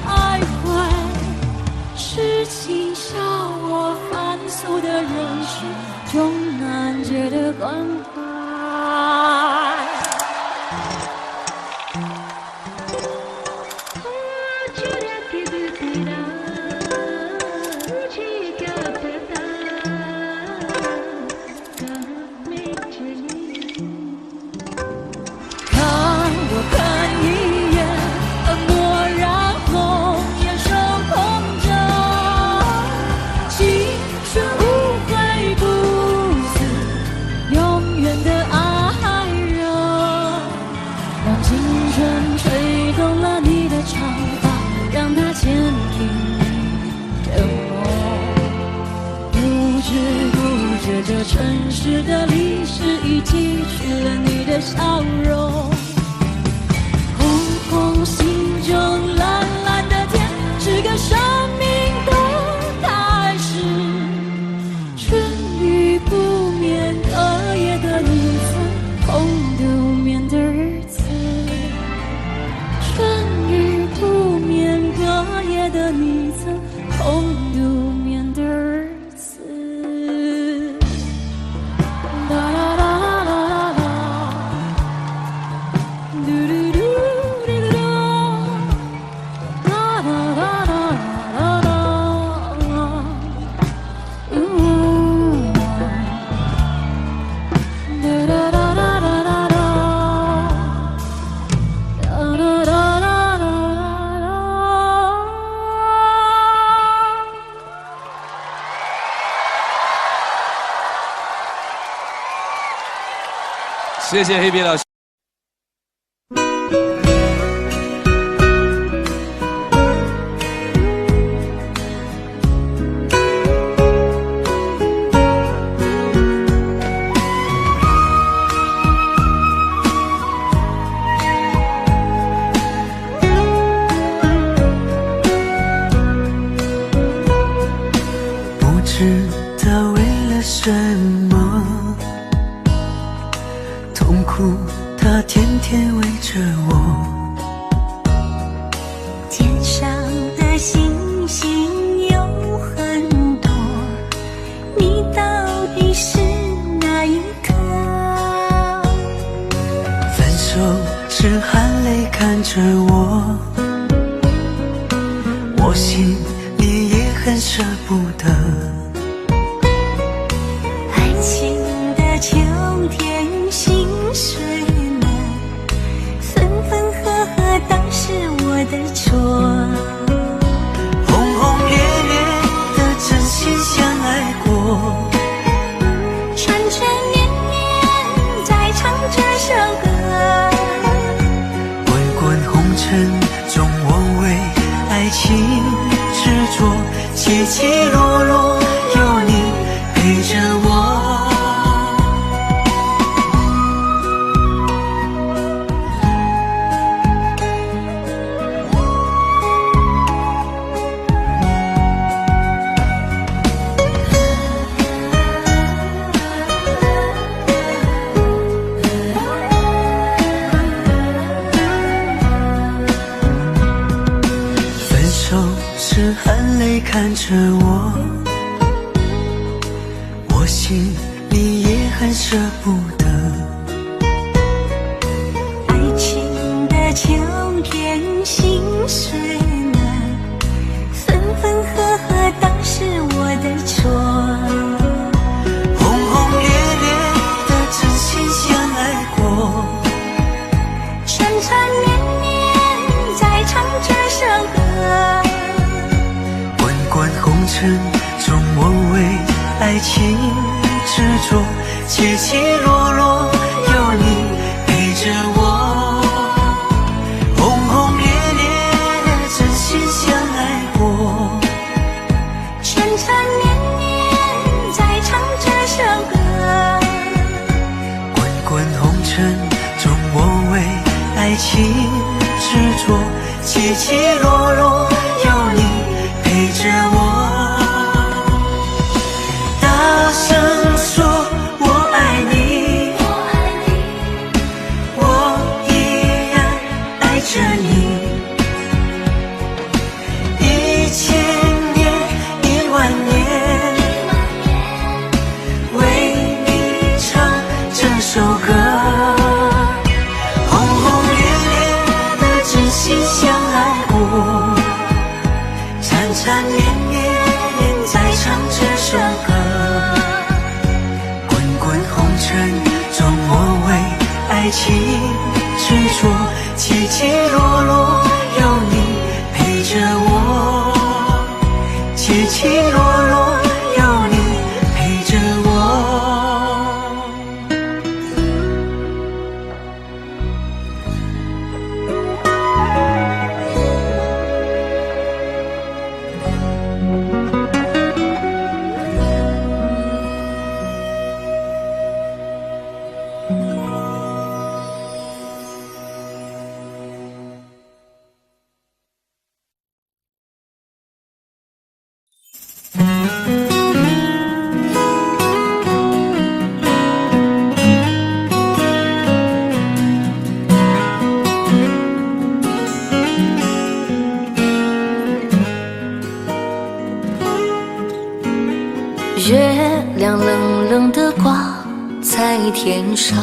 徘徊？痴情笑我凡俗的人世，终难解的关怀。这城市的历史已记取了你的笑容。红红心中蓝蓝的天，是个生命的开始。春雨不眠，隔夜的你曾空独眠的日子。春雨不眠，隔夜的你曾空独眠的日子。啦啦啦啦啦。谢谢黑皮老师。不知道为了什么，痛苦它天天围着我。天上的星星有很多，你到底是哪一颗？分手时含泪看着我，我心里也很舍不得。爱情的秋天心碎了，分分合合都是我的错。轰轰烈烈的真心相爱过，缠缠绵绵在唱这首歌。滚滚红尘中我为爱情执着，起起落落有你陪着我。分手时含泪看着我，我心里也很舍不得。爱情的秋天心碎了，分分合合都是我的错。轰轰烈烈的真心相爱过，缠缠绵绵在唱这首歌。滚滚红尘中我为爱情执着，起起落落有你陪着我。轰轰烈烈真心相爱过，缠缠绵绵在唱这首歌。滚滚红尘中我为爱情执着，起起落落有你陪着我。大声说我爱你，我依然爱着你。1000年10000年，为你唱这首歌。轰轰烈烈的真心相爱过，缠缠绵绵在唱这首歌。滚滚红尘中我为爱情执着，起起落落有你陪着我。起起落落有你陪着我。月亮冷冷地挂在天上，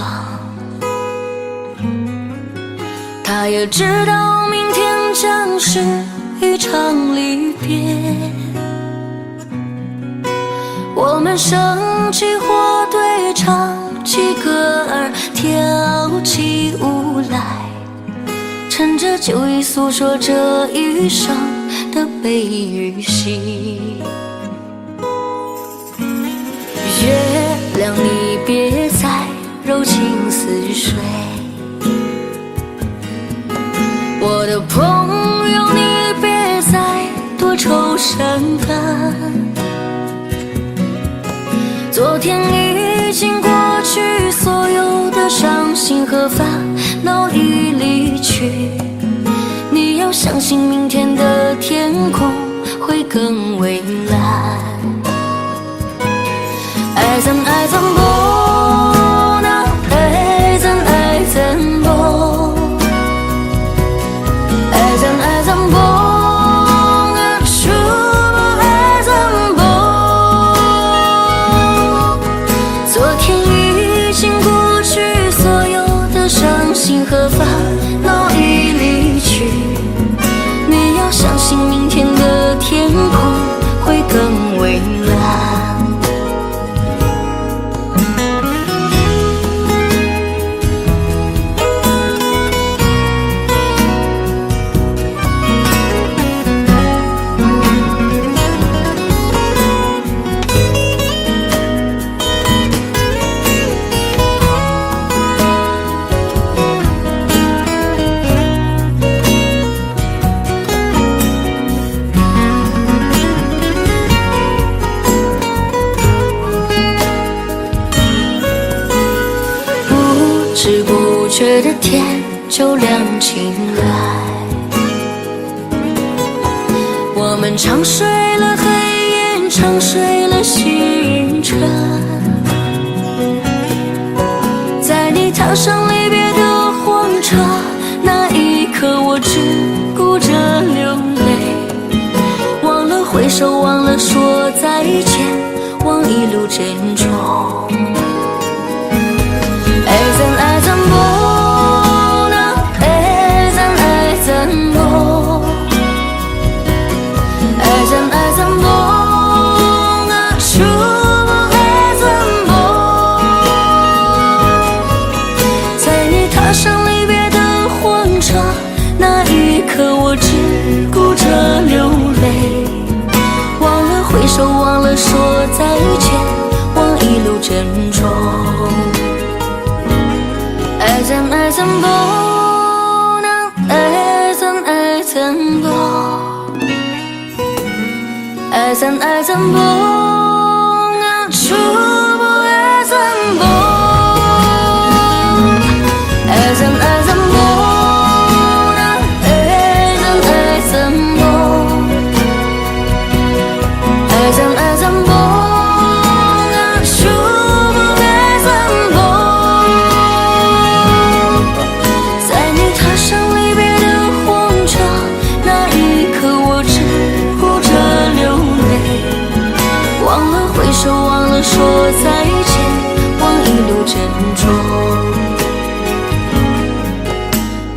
他也知道明天将是一场离别。我们升起火堆，唱起歌儿，跳起舞来，趁着酒意诉说这一生的悲与喜。月亮，你别再柔情似水。我的朋友，你别再多愁善感，昨天已经过去，所有的伤心和烦恼已离去。你要相信明天的天空会更蔚蓝。爱怎爱怎不能，爱怎爱怎不，爱怎爱怎不能，说不爱怎不。昨天已经过去，所有的伤心和烦恼已离去。你要相信明天的天空会更蔚蓝。不知不觉的天就亮起来，我们长睡了黑夜，长睡了星辰。在你踏上离别的火车，那一刻我只顾着流泪，忘了挥手，忘了说再见，忘一路珍重。爱怎爱怎不能，爱怎爱怎不，爱怎爱怎不能，说不爱怎不。在你踏上离别的火车，那一刻我只顾着流泪，忘了挥手，忘了说再见，忘一路珍重。爱怎爱怎不能，爱怎爱怎不，爱怎爱怎不能，说不爱怎不，爱怎爱怎不能，爱怎爱怎不，爱怎爱怎不能，说不爱怎不。说再见，忘一路珍重，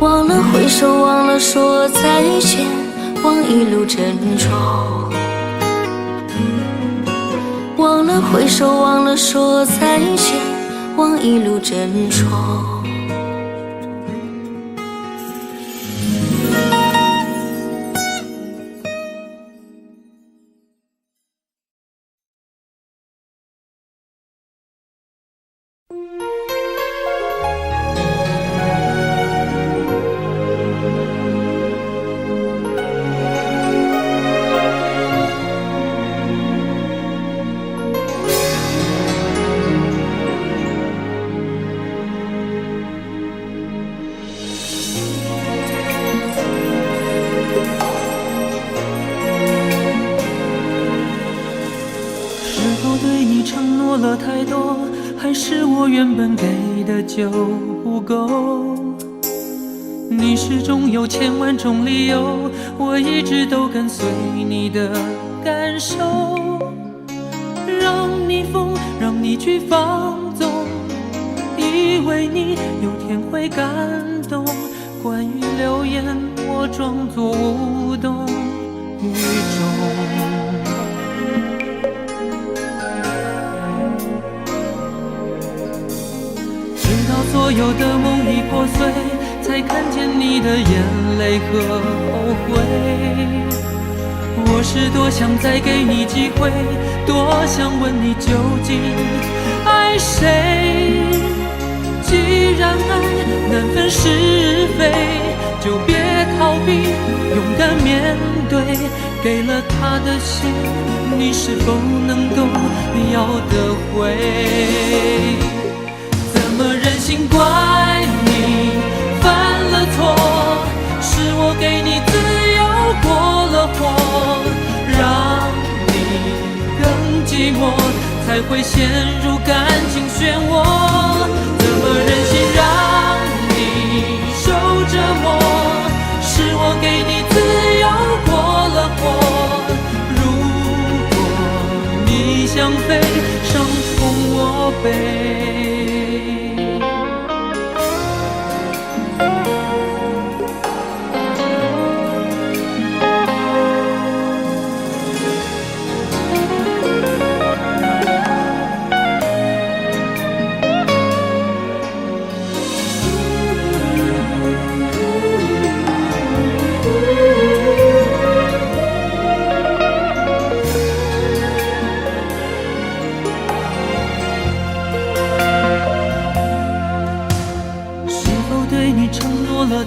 忘了挥手，忘了说再见，忘一路珍重，忘了挥手，忘了说再见，忘一路珍重。了太多，还是我原本给的就不够？你始终有千万种理由，我一直都跟随你的感受，让你疯，让你去放纵，以为你有天会感动。关于流言，我装作无动于衷。所有的梦已破碎，才看见你的眼泪和后悔。我是多想再给你机会，多想问你究竟爱谁。难分是非，就别逃避，勇敢面对。给了他的心，你是否能够要得回？怎么忍心怪你犯了错？是我给你自由过了火，让你更寂寞，才会陷入感情漩涡。怎么忍心让你受折磨？是我给你自由过了火。如果你想飞，伤痛我背。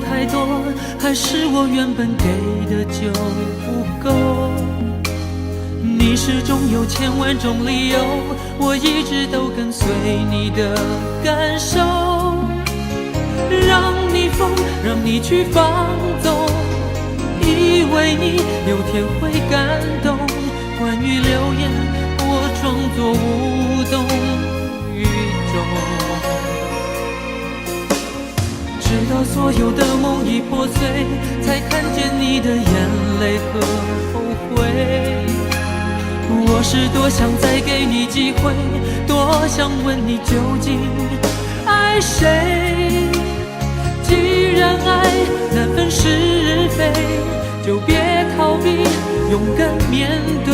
太多，还是我原本给的就不够？你始终有千万种理由，我一直都跟随你的感受，让你疯，让你去放纵，以为你有天会感动。关于流言，我装作无动于衷。直到所有的梦已破碎，才看见你的眼泪和后悔。我是多想再给你机会，多想问你究竟爱谁。既然爱难分是非，就别逃避，勇敢面对。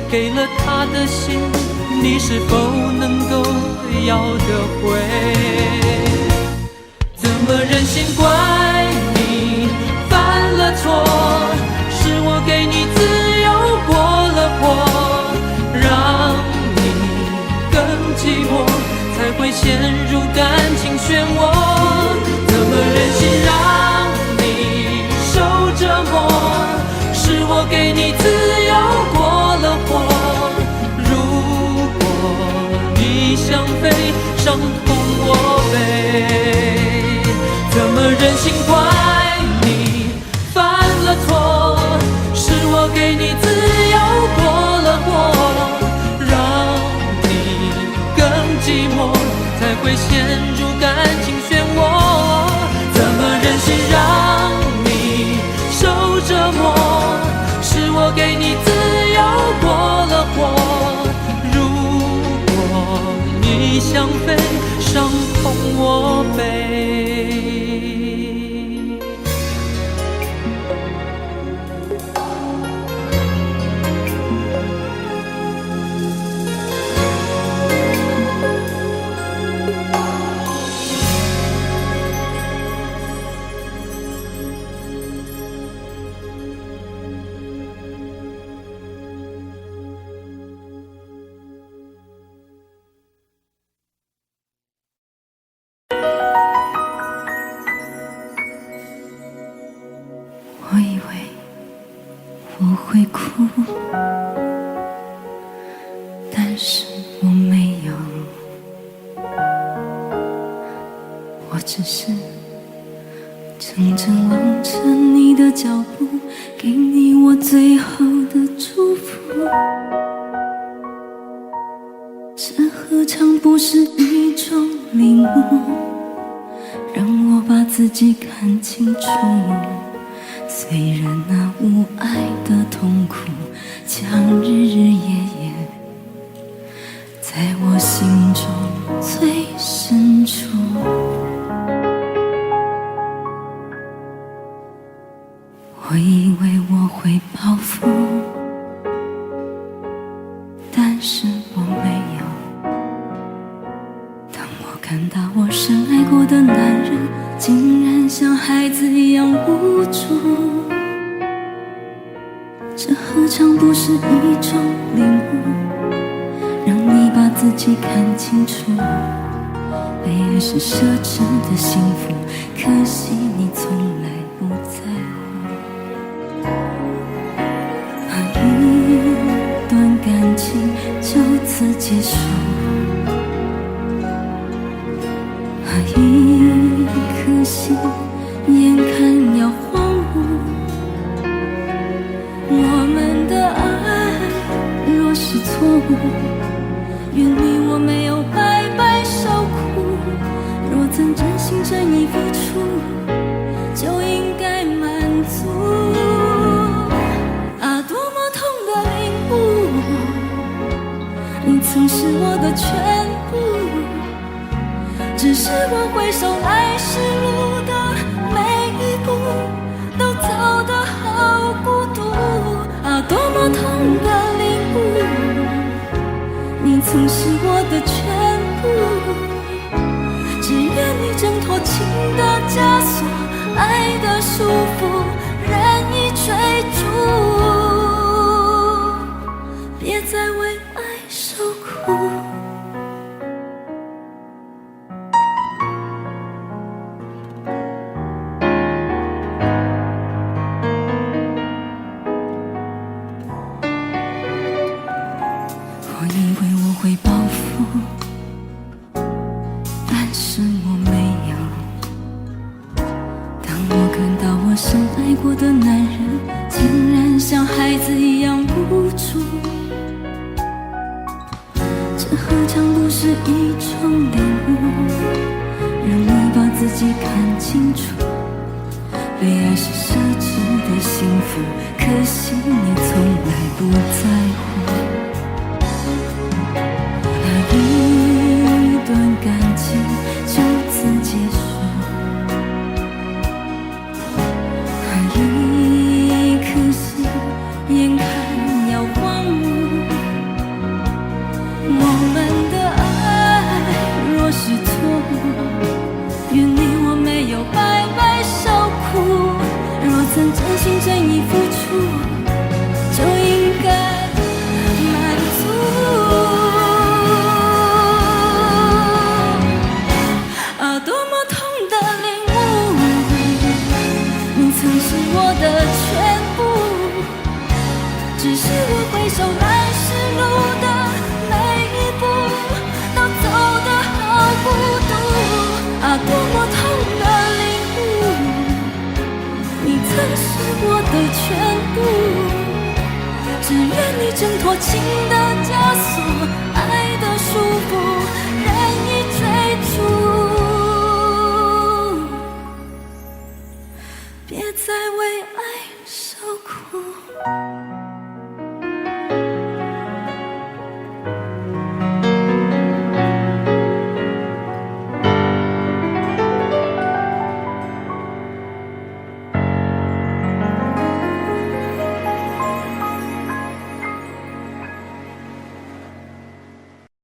给了他的心，你是否能够要得回？怎么忍心怪你犯了错？是我给你自由过了火，让你更寂寞，才会陷入感情漩涡。怎么忍心让你受折磨？是我给你自由过了火。如果你想飞，伤痛我背。怎么忍心怪你犯了错？是我给你自由过了火，让你更寂寞，才会陷入感情漩涡。怎么忍心让你受折磨？是我给你自由过了火。如果你想飞，伤痛我背。我以为我会哭，但是我没有，我只是怔怔望着你的脚步，给你我最后的祝福。这何尝不是一种领悟，让我把自己看清楚。虽然那无爱的痛苦将日日夜夜在我心中最深处，我以为我会报复，但是我没有。当我看到我深爱过的男人竟然像孩子一样无助，这何尝不是一种领悟，让你把自己看清楚。被爱是奢侈的幸福，可惜你从来不在乎。怕一段感情就此结束，怕一颗心眼看要荒芜。我们的爱若是错误，愿你我没有白白受苦。若曾真心真意付出，就应该满足。啊，多么痛的领悟，你曾是我的全部，只是我回首来时路的每一步，都走得好孤独。啊，多么痛的领悟，你曾是我的全部，只愿你挣脱情的枷锁，爱的束缚，任意追逐，别再为爱受苦。我以为我会报复，但是我没有。当我看到我深爱过的男人竟然像孩子一样无助，这何尝不是一种领悟，让你把自己看清楚。被爱是奢侈的幸福，可惜你从来不在乎。一段感情就此结束，一颗心眼看要荒芜。我们的爱若是错误，愿你我没有白白受苦。若曾真心真意付出，就应该满足。我的全部，只是我回首来时路的每一步，都走得好孤独。啊，多么痛的领悟，你曾是我的全部，只愿你挣脱情的枷锁，爱的束缚，任意追逐，别再为爱受苦。